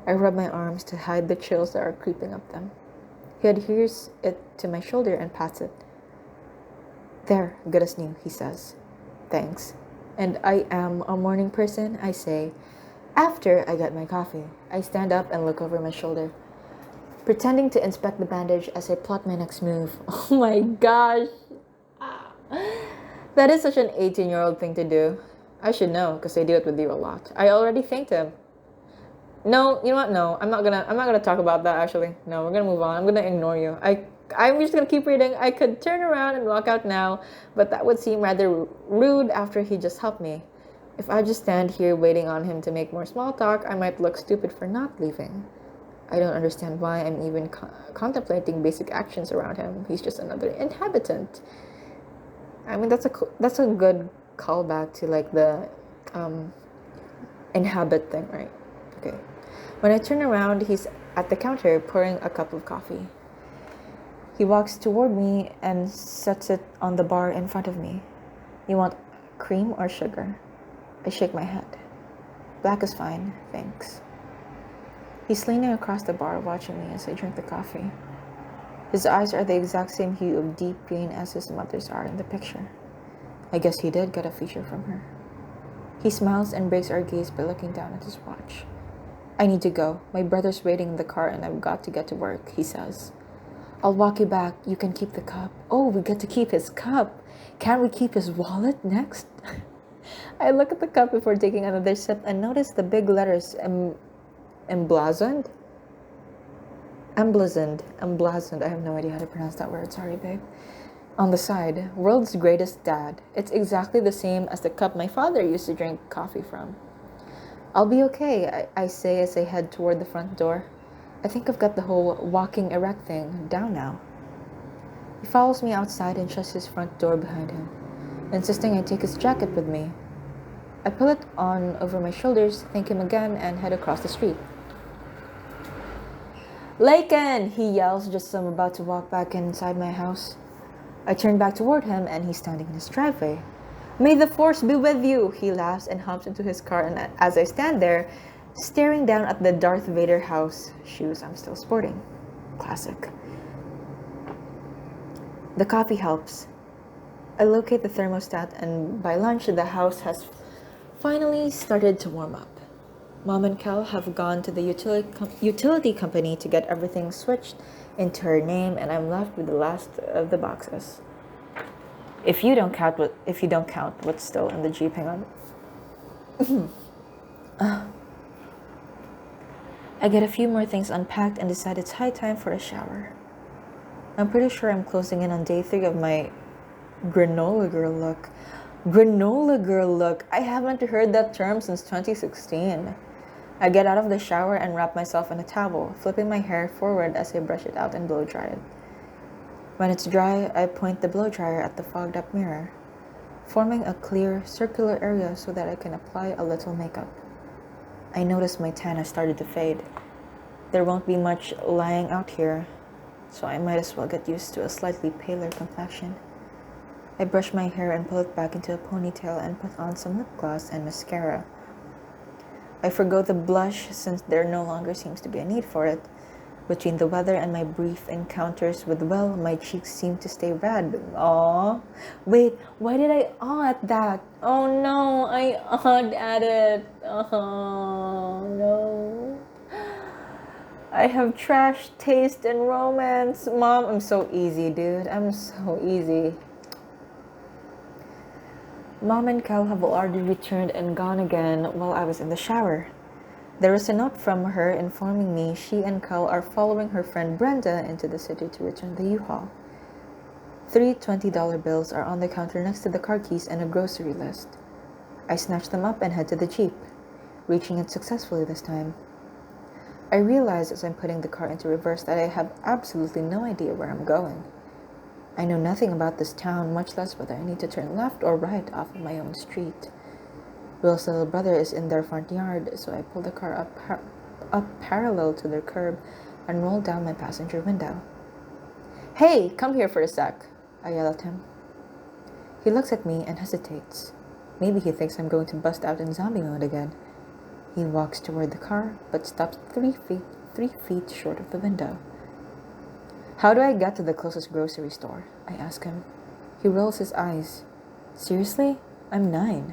I rub my arms to hide the chills that are creeping up them. He adheres it to my shoulder and pats it. There, good as new, he says. Thanks. And I am a morning person, I say. After I get my coffee, I stand up and look over my shoulder, pretending to inspect the bandage as I plot my next move. Oh my gosh. That is such an 18-year-old thing to do. I should know, because I do it with you a lot. I already thanked him. No, you know what? No, I'm not gonna talk about that actually. No, we're gonna move on. I'm gonna ignore you. I'm just gonna keep reading. I could turn around and walk out now, but that would seem rather rude after he just helped me. If I just stand here waiting on him to make more small talk, I might look stupid for not leaving. I don't understand why I'm even contemplating basic actions around him. He's just another inhabitant. I mean, that's a good callback to like the inhabit thing, right? Okay. When I turn around, he's at the counter pouring a cup of coffee. He walks toward me and sets it on the bar in front of me. You want cream or sugar? I shake my head. Black is fine, thanks. He's leaning across the bar watching me as I drink the coffee. His eyes are the exact same hue of deep green as his mother's are in the picture. I guess he did get a feature from her. He smiles and breaks our gaze by looking down at his watch. I need to go. My brother's waiting in the car and I've got to get to work, he says. I'll walk you back. You can keep the cup. Oh, we get to keep his cup. Can't we keep his wallet next? I look at the cup before taking another sip and notice the big letters emblazoned. I have no idea how to pronounce that word. Sorry, babe. On the side, world's greatest dad. It's exactly the same as the cup my father used to drink coffee from. I'll be okay, I say as I head toward the front door. I think I've got the whole walking erect thing down now. He follows me outside and shuts his front door behind him, insisting I take his jacket with me. I pull it on over my shoulders, thank him again, and head across the street. Laken! He yells just as I'm about to walk back inside my house. I turn back toward him and he's standing in his driveway. May the force be with you, he laughs and hops into his car, and as I stand there, staring down at the Darth Vader house shoes I'm still sporting. Classic. The coffee helps. I locate the thermostat, and by lunch the house has finally started to warm up. Mom and Cal have gone to the utility company to get everything switched into her name, and I'm left with the last of the boxes. If you don't count what's still in the Jeep, hang on. I get a few more things unpacked and decide it's high time for a shower. I'm pretty sure I'm closing in on day 3 of my granola girl look. Granola girl look. I haven't heard that term since 2016. I get out of the shower and wrap myself in a towel, flipping my hair forward as I brush it out and blow dry it. When it's dry, I point the blow dryer at the fogged up mirror. forming a clear, circular area so that I can apply a little makeup. I notice my tan has started to fade. There won't be much lying out here, so I might as well get used to a slightly paler complexion. I brush my hair and pull it back into a ponytail and put on some lip gloss and mascara. I forgo the blush since there no longer seems to be a need for it. Between the weather and my brief encounters with Will, my cheeks seem to stay red. Aww. Wait, why did I at that? Oh no, I at it. Oh no. I have trash taste in romance. Mom, I'm so easy, dude. I'm so easy. Mom and Cal have already returned and gone again while I was in the shower. There is a note from her informing me she and Cal are following her friend Brenda into the city to return the U-Haul. 3 $20 bills are on the counter next to the car keys and a grocery list. I snatch them up and head to the Jeep, reaching it successfully this time. I realize as I'm putting the car into reverse that I have absolutely no idea where I'm going. I know nothing about this town, much less whether I need to turn left or right off of my own street. Will's little brother is in their front yard, so I pull the car up parallel to their curb and roll down my passenger window. "Hey, come here for a sec," I yell at him. He looks at me and hesitates. Maybe he thinks I'm going to bust out in zombie mode again. He walks toward the car, but stops 3 feet short of the window. "How do I get to the closest grocery store?" I ask him. He rolls his eyes. "Seriously? I'm 9.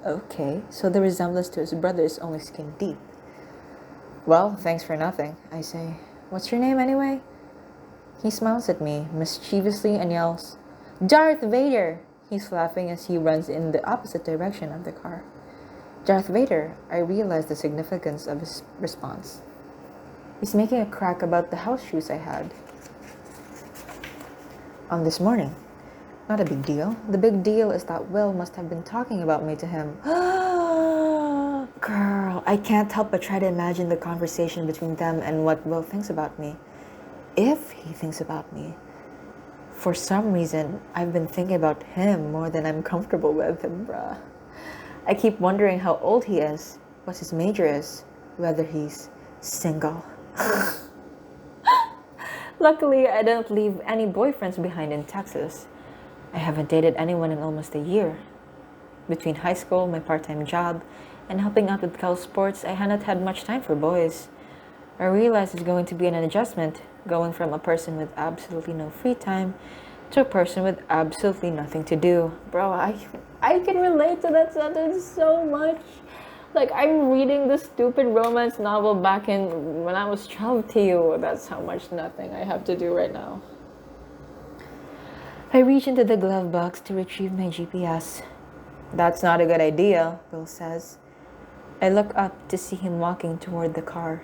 Okay, so the resemblance to his brother is only skin deep. "Well, thanks for nothing," I say. "What's your name anyway?" He smiles at me mischievously and yells, "Darth Vader!" He's laughing as he runs in the opposite direction of the car. Darth Vader, I realize the significance of his response. He's making a crack about the house shoes I had on this morning. Not a big deal. The big deal is that Will must have been talking about me to him. Girl, I can't help but try to imagine the conversation between them and what Will thinks about me. If he thinks about me. For some reason, I've been thinking about him more than I'm comfortable with him, bruh. I keep wondering how old he is, what his major is, whether he's single. Luckily, I didn't leave any boyfriends behind in Texas. I haven't dated anyone in almost a year. Between high school, my part-time job, and helping out with Cal sports, I hadn't had much time for boys. I realized it's going to be an adjustment, going from a person with absolutely no free time to a person with absolutely nothing to do. Bro, I can relate to that sentence so much. Like, I'm reading this stupid romance novel back in when I was 12 to you. That's how much nothing I have to do right now. I reach into the glove box to retrieve my GPS. "That's not a good idea," Will says. I look up to see him walking toward the car.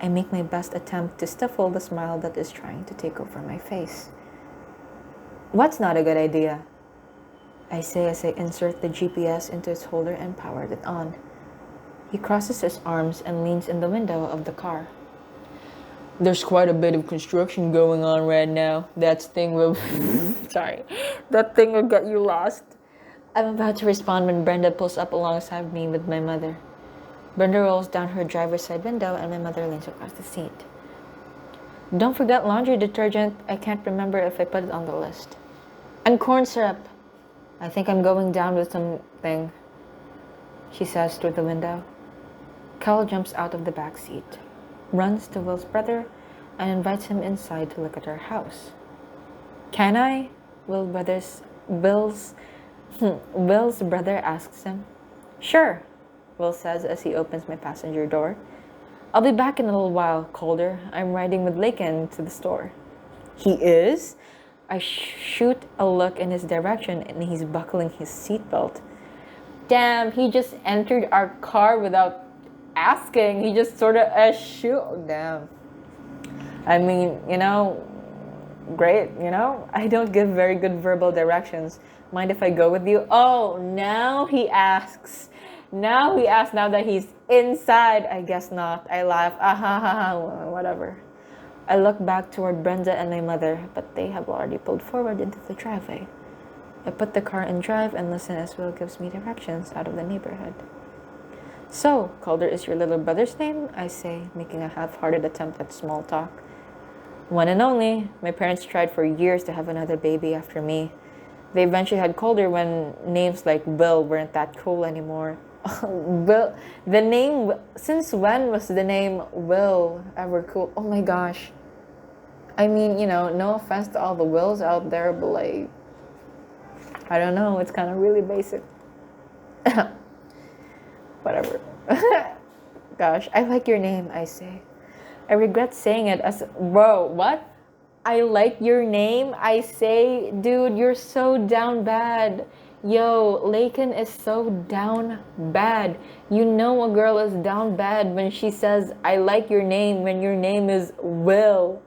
I make my best attempt to stifle the smile that is trying to take over my face. "What's not a good idea?" I say as I insert the GPS into its holder and power it on. He crosses his arms and leans in the window of the car. "There's quite a bit of construction going on right now. That thing will that thing will get you lost." I'm about to respond when Brenda pulls up alongside me with my mother. Brenda rolls down her driver's side window and my mother leans across the seat. "Don't forget laundry detergent. I can't remember if I put it on the list. And corn syrup. I think I'm going down with something," she says through the window. Cal jumps out of the back seat, runs to Will's brother, and invites him inside to look at our house. "Can I?" Will's brother asks him. "Sure," Will says as he opens my passenger door. "I'll be back in a little while, Calder. I'm riding with Lakin to the store." "He is?" I shoot a look in his direction and he's buckling his seatbelt. Damn, he just entered our car without asking. He just sort of shoot. Damn. I mean, great, I don't give very good verbal directions. Mind if I go with you? Oh, now he asks. Now that he's inside. I guess not. I laugh. Whatever. I look back toward Brenda and my mother, but they have already pulled forward into the driveway. I put the car in drive and listen as Will gives me directions out of the neighborhood. So, Calder is your little brother's name? I say, making a half-hearted attempt at small talk. One and only. My parents tried for years to have another baby after me. They eventually had Calder when names like Will weren't that cool anymore. Will, the name, since when was the name Will ever cool? Oh my gosh. I mean, no offense to all the Wills out there, but like, I don't know, it's kind of really basic. Whatever. Gosh, I like your name, I say. I regret saying it as, bro, what? I like your name, I say. Dude, you're so down bad. Yo, Lakin is so down bad. You know a girl is down bad when she says, I like your name, when your name is Will.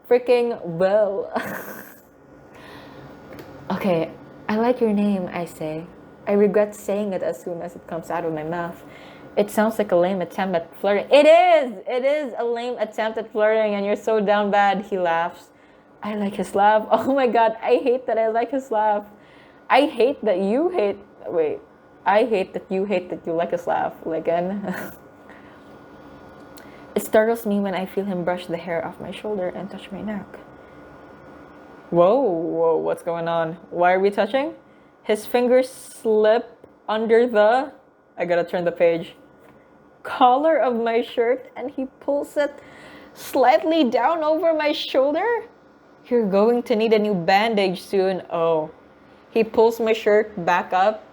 Freaking Will. Okay, I like your name, I say. I regret saying it as soon as it comes out of my mouth. It sounds like a lame attempt at flirting. It is! It is a lame attempt at flirting, and you're so down bad, he laughs. I like his laugh. Oh my god, I hate that I like his laugh. I hate that you hate... Wait. I hate that you like his laugh. Again. It startles me when I feel him brush the hair off my shoulder and touch my neck. Whoa, what's going on? Why are we touching? His fingers slip under the... I gotta turn the page. Collar of my shirt, and he pulls it slightly down over my shoulder. You're going to need a new bandage soon. Oh. He pulls my shirt back up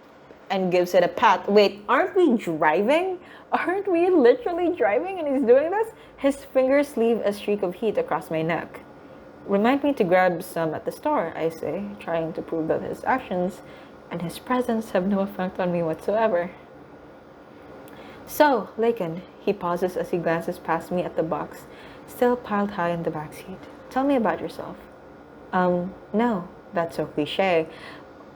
and gives it a pat. Wait, aren't we driving? Aren't we literally driving and he's doing this? His fingers leave a streak of heat across my neck. Remind me to grab some at the store, I say, trying to prove that his actions and his presence have no effect on me whatsoever. So, Lakin, he pauses as he glances past me at the box, still piled high in the backseat. Tell me about yourself. No, that's so cliche.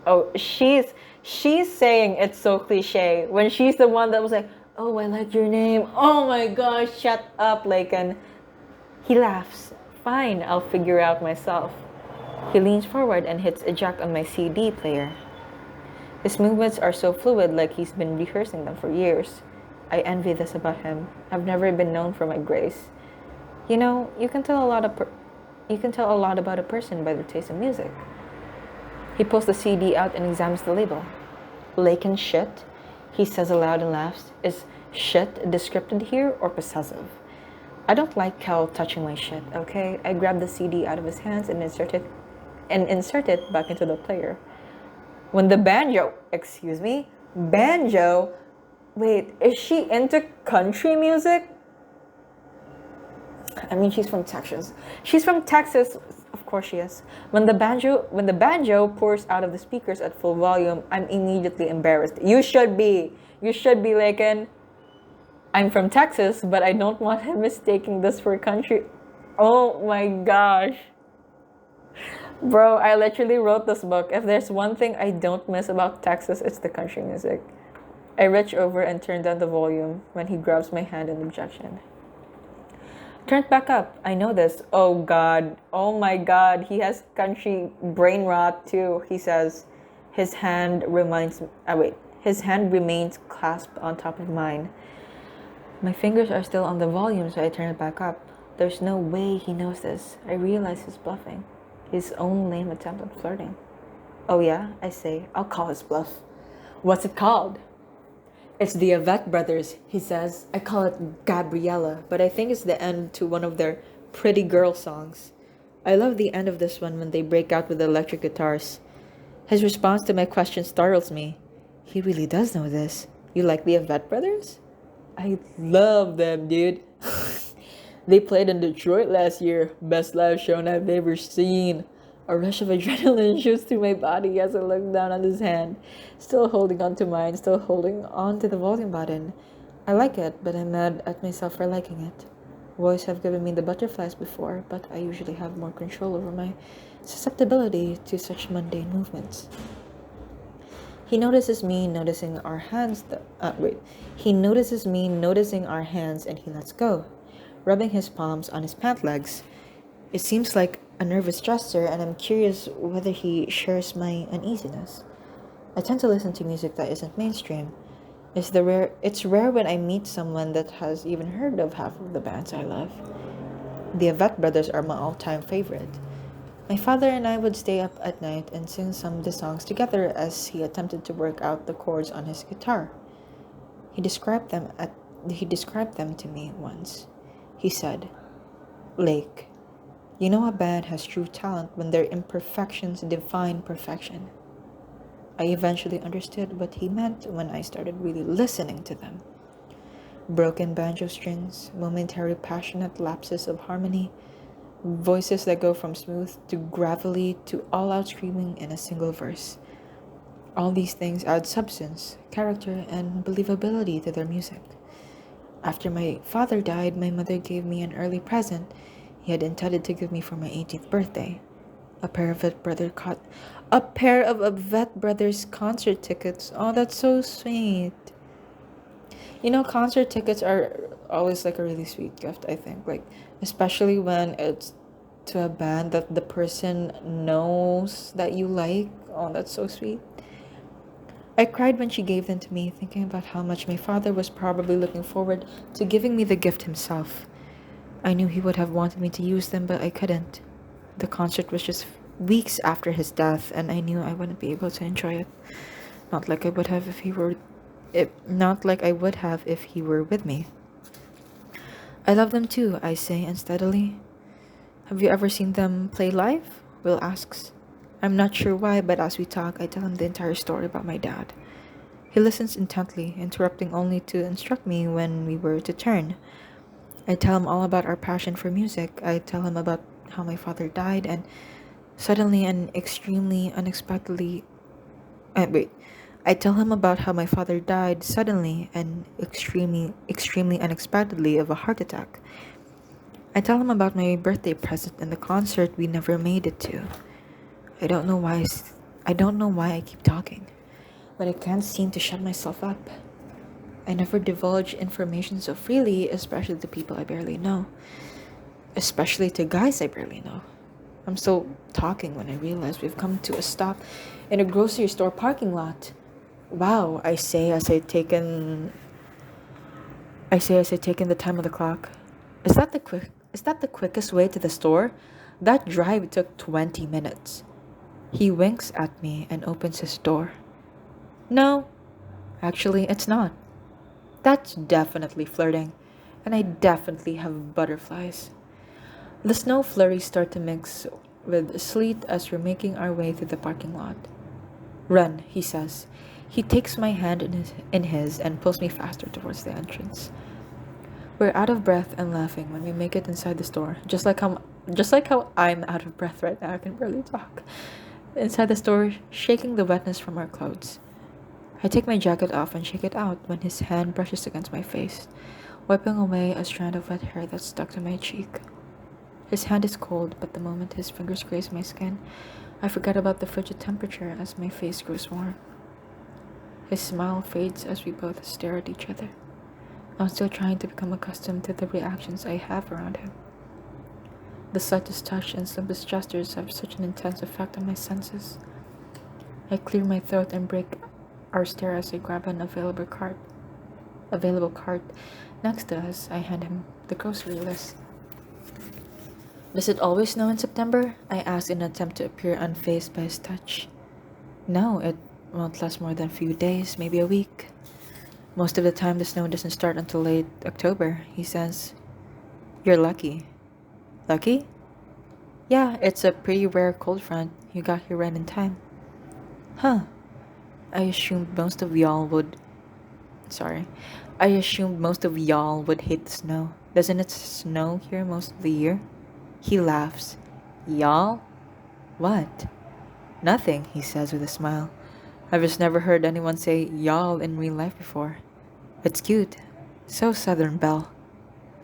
Oh, she's saying it's so cliche when she's the one that was like, oh, I like your name. Oh my gosh, shut up, Lakin. He laughs. Fine, I'll figure out myself. He leans forward and hits eject on my CD player. His movements are so fluid, like he's been rehearsing them for years. I envy this about him. I've never been known for my grace. You know, you can tell a lot about a person by their taste in music. He pulls the CD out and examines the label. Lakin shit, he says aloud and laughs. Is shit descriptive here or possessive? I don't like Cal touching my shit, okay? I grab the CD out of his hands and insert it back into the player. When the banjo, banjo? Wait, is she into country music? I mean, she's from Texas. She's from Texas. Of course she is. When the banjo pours out of the speakers at full volume, I'm immediately embarrassed. You should be, Lakin. I'm from Texas, but I don't want him mistaking this for country. Oh my gosh. Bro, I literally wrote this book. If there's one thing I don't miss about Texas, it's the country music. I reach over and turn down the volume when he grabs my hand in objection. Turn it back up. I know this. Oh god. Oh my god. He has country brain rot too, he says. His hand remains clasped on top of mine. My fingers are still on the volume, so I turn it back up. There's no way he knows this. I realize he's bluffing. His own lame attempt at flirting. Oh yeah, I say. I'll call his bluff. What's it called? It's the Avec Brothers, he says. I call it Gabriella, but I think it's the end to one of their pretty girl songs. I love the end of this one when they break out with the electric guitars. His response to my question startles me. He really does know this. You like the Avec Brothers? I love them, dude. They played in Detroit last year. Best live show I've ever seen. A rush of adrenaline shoots through my body as I look down on his hand, still holding on to mine, still holding on to the volume button. I like it, but I'm mad at myself for liking it. Boys have given me the butterflies before, but I usually have more control over my susceptibility to such mundane movements. He notices me noticing our hands. He notices me noticing our hands, and he lets go, rubbing his palms on his pant legs. It seems like a nervous gesture, and I'm curious whether he shares my uneasiness. I tend to listen to music that isn't mainstream. It's rare when I meet someone that has even heard of half of the bands I love. The Avett Brothers are my all-time favorite. My father and I would stay up at night and sing some of the songs together as he attempted to work out the chords on his guitar. He described them at he described them to me once. He said, "Lake, you know a band has true talent when their imperfections define perfection." I eventually understood what he meant when I started really listening to them. Broken banjo strings, momentary passionate lapses of harmony, voices that go from smooth to gravelly to all-out screaming in a single verse. All these things add substance, character, and believability to their music. After my father died, my mother gave me an early present he had intended to give me for my 18th birthday. A pair of Avett Brothers concert tickets. Oh, that's so sweet. You know, concert tickets are always like a really sweet gift, I think. Like, especially when it's to a band that the person knows that you like. Oh, that's so sweet. I cried when she gave them to me, thinking about how much my father was probably looking forward to giving me the gift himself. I knew he would have wanted me to use them, but I couldn't. The concert was just weeks after his death, and I knew I wouldn't be able to enjoy it. Not like I would have if he were with me. I love them too, I say unsteadily. Have you ever seen them play live? Will asks. I'm not sure why, but as we talk, I tell him the entire story about my dad. He listens intently, interrupting only to instruct me when we were to turn. I tell him all about our passion for music. I tell him about how my father died, and suddenly and extremely unexpectedly. Wait. I tell him about how my father died suddenly and extremely unexpectedly of a heart attack. I tell him about my birthday present and the concert we never made it to. I don't know why. I don't know why I keep talking, but I can't seem to shut myself up. I never divulge information so freely, especially to people I barely know, especially to guys I barely know. I'm still talking when I realize we've come to a stop in a grocery store parking lot. Wow, I say as I take in the time of the clock. Is that the quickest way to the store? That drive took 20 minutes. He winks at me and opens his door. No, actually it's not. That's definitely flirting, and I definitely have butterflies. The snow flurries start to mix with sleet as we're making our way through the parking lot. Run, he says. He takes my hand in his and pulls me faster towards the entrance. We're out of breath and laughing when we make it inside the store, just like how I'm out of breath right now. I can barely talk. Inside the store, shaking the wetness from our clothes. I take my jacket off and shake it out when his hand brushes against my face, wiping away a strand of wet hair that's stuck to my cheek. His hand is cold, but the moment his fingers graze my skin, I forget about the frigid temperature as my face grows warm. His smile fades as we both stare at each other. I'm still trying to become accustomed to the reactions I have around him. The slightest touch and simplest gestures have such an intense effect on my senses. I clear my throat and break our stare as I grab an available cart next to us. I hand him the grocery list. Does it always snow in September? I ask in an attempt to appear unfazed by his touch. No, it won't last more than a few days, maybe a week. Most of the time the snow doesn't start until late October, he says. You're lucky. Lucky? Yeah, it's a pretty rare cold front. You got here right in time. Huh. I assumed most of y'all would hate the snow. Doesn't it snow here most of the year? He laughs. Y'all? What? Nothing, he says with a smile. I've just never heard anyone say y'all in real life before. It's cute. So Southern Belle.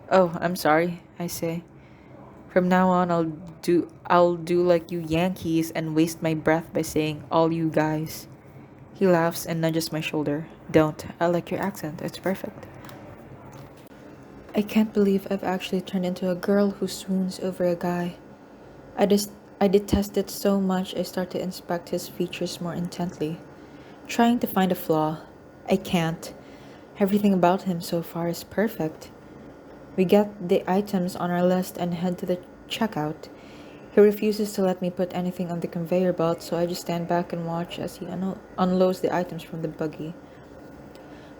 Oh, I'm sorry, I say. From now on I'll do like you Yankees and waste my breath by saying all you guys. He laughs and nudges my shoulder. Don't. I like your accent. It's perfect. I can't believe I've actually turned into a girl who swoons over a guy. I detest it so much I start to inspect his features more intently, trying to find a flaw. I can't. Everything about him so far is perfect. We get the items on our list and head to the checkout. He refuses to let me put anything on the conveyor belt, so I just stand back and watch as he unloads the items from the buggy.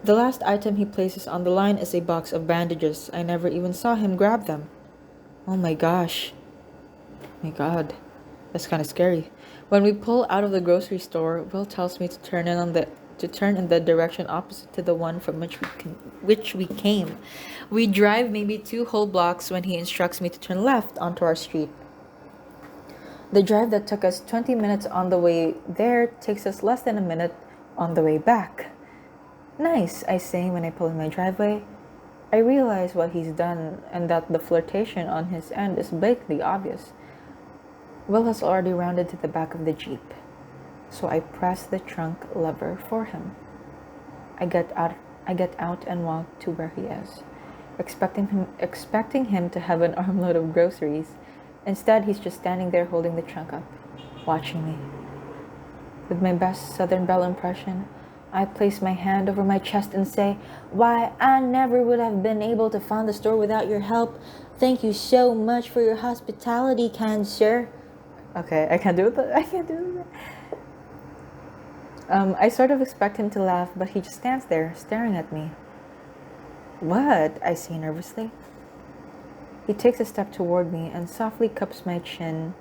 The last item he places on the line is a box of bandages. I never even saw him grab them. Oh my gosh. My god. That's kind of scary. When we pull out of the grocery store, Will tells me to turn in the direction opposite to the one from which we came. We drive maybe 2 whole blocks when he instructs me to turn left onto our street. The drive that took us 20 minutes on the way there takes us less than a minute on the way back. Nice, I say when I pull in my driveway. I realize what he's done and that the flirtation on his end is blatantly obvious. Will has already rounded to the back of the Jeep, so I press the trunk lever for him. I get out and walk to where he is, expecting him to have an armload of groceries. Instead, he's just standing there holding the trunk up, watching me. With my best Southern Belle impression, I place my hand over my chest and say, "Why, I never would have been able to find the store without your help. Thank you so much for your hospitality, kind sir." Okay, I can't do it. I can't do it. I sort of expect him to laugh, but he just stands there, staring at me. "What?" I say nervously. He takes a step toward me and softly cups my chin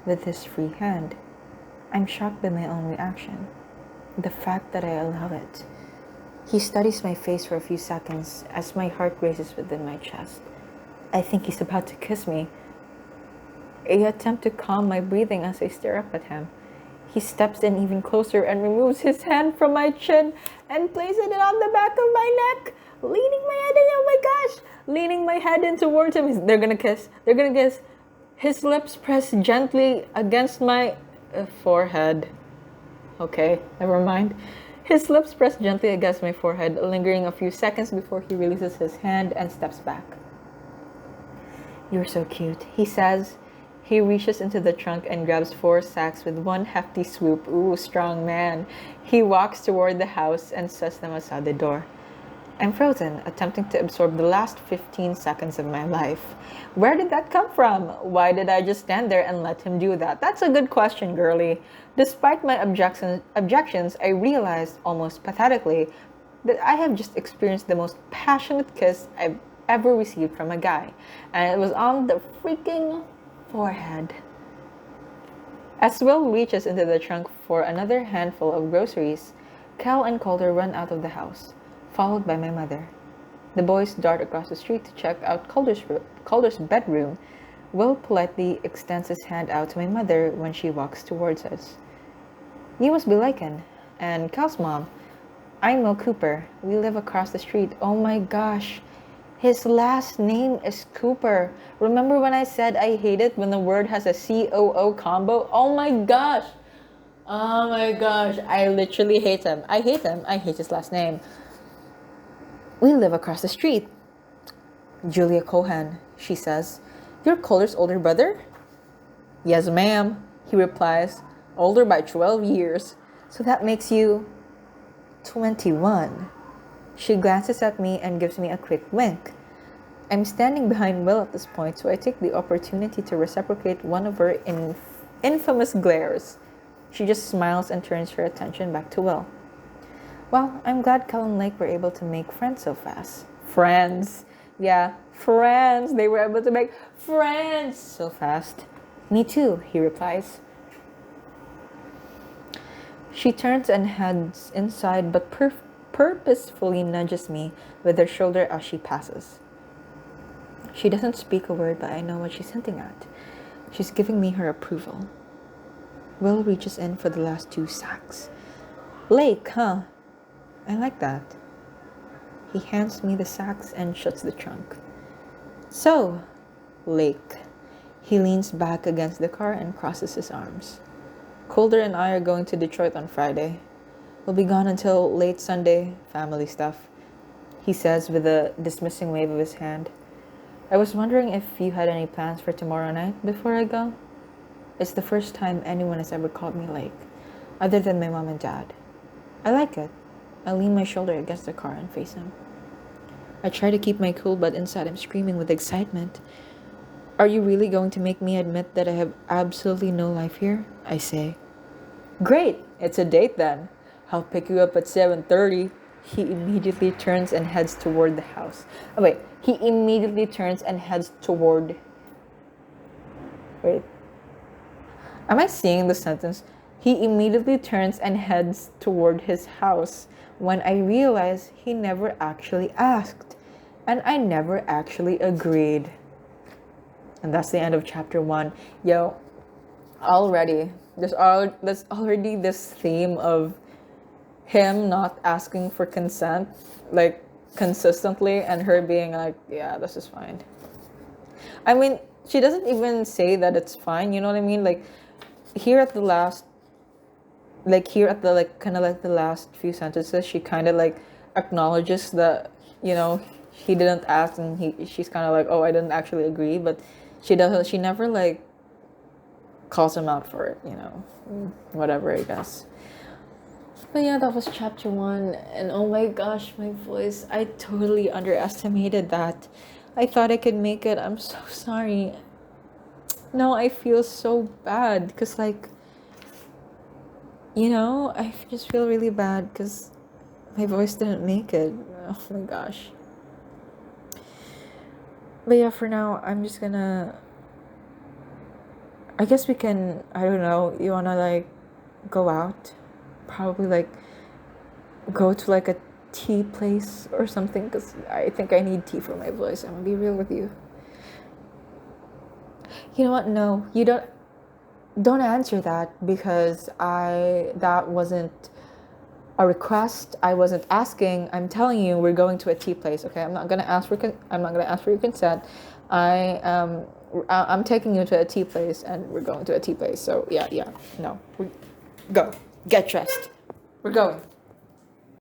with his free hand. I'm shocked by my own reaction. The fact that I allow it. He studies my face for a few seconds as my heart races within my chest. I think he's about to kiss me. I attempt to calm my breathing as I stare up at him. He steps in even closer and removes his hand from my chin and places it on the back of my neck, leaning my head in. Oh my gosh! Leaning my head in towards him. They're gonna kiss. They're gonna kiss. His lips press gently against my forehead. Okay, never mind. His lips press gently against my forehead, lingering a few seconds before he releases his hand and steps back. "You're so cute," he says. He reaches into the trunk and grabs 4 sacks with one hefty swoop. Ooh, strong man. He walks toward the house and sets them aside the door. I'm frozen, attempting to absorb the last 15 seconds of my life. Where did that come from? Why did I just stand there and let him do that? That's a good question, girlie. Despite my objections, I realized, almost pathetically, that I have just experienced the most passionate kiss I've ever received from a guy. And it was on the freaking forehead. As Will reaches into the trunk for another handful of groceries, Cal and Calder run out of the house, followed by my mother. The boys dart across the street to check out Calder's bedroom. Will politely extends his hand out to my mother when she walks towards us. "You must be Lycan, and Cal's mom. I'm Mel Cooper. We live across the street." Oh my gosh. His last name is Cooper. Remember when I said I hate it when the word has a COO combo? Oh my gosh. Oh my gosh. I literally hate him. I hate him. I hate his last name. "We live across the street." "Julia Cohan," she says. "You're Calder's older brother?" "Yes, ma'am," he replies. "Older by 12 years. So that makes you 21. She glances at me and gives me a quick wink. I'm standing behind Will at this point, so I take the opportunity to reciprocate one of her infamous glares. She just smiles and turns her attention back to Will. Well, I'm glad Cal and Lake were able to make friends so fast. Friends. Yeah, friends. They were able to make friends so fast. Me too, he replies. She turns and heads inside, but purposefully nudges me with her shoulder as she passes. She doesn't speak a word, but I know what she's hinting at. She's giving me her approval. Will reaches in for the last 2 sacks. "Lake, huh? I like that." He hands me the sacks and shuts the trunk. "So, Lake." He leans back against the car and crosses his arms. "Calder and I are going to Detroit on Friday. We'll be gone until late Sunday, family stuff," he says with a dismissing wave of his hand. "I was wondering if you had any plans for tomorrow night before I go?" It's the first time anyone has ever called me Lake, other than my mom and dad. I like it. I lean my shoulder against the car and face him. I try to keep my cool, but inside I'm screaming with excitement. Are you really going to make me admit that I have absolutely no life here? I say. Great, it's a date then. I'll pick you up at 7:30. He immediately turns and heads toward the house. Oh wait, he immediately turns and heads toward... Wait. Am I seeing the sentence? He immediately turns and heads toward his house when I realize he never actually asked. And I never actually agreed. And that's the end of chapter 1. Yo, already, there's already this theme of him not asking for consent, like, consistently, and her being like, yeah, this is fine. I mean, she doesn't even say that it's fine, you know what I mean? Like, here at the last, kind of like the last few sentences, she kind of like acknowledges that, you know, he didn't ask, and she's kind of like, oh, I didn't actually agree, but she never like calls him out for it, you know, whatever, I guess. But yeah, that was chapter 1, and oh my gosh, my voice, I totally underestimated that. I thought I could make it. I'm so sorry. No, I feel so bad because, like, you know, I just feel really bad because my voice didn't make it. Oh my gosh. But yeah, for now, I'm just gonna... I guess we can, I don't know, you wanna, like, go out? Probably, like, go to, like, a tea place or something, because I think I need tea for my voice. I'm gonna be real with you. You know what? No, you don't answer that, because that wasn't a request. I wasn't asking. I'm telling you, we're going to a tea place. Okay, I'm not gonna ask for your consent. I'm taking you to a tea place, and we're going to a tea place. So yeah, no, go get dressed. We're going.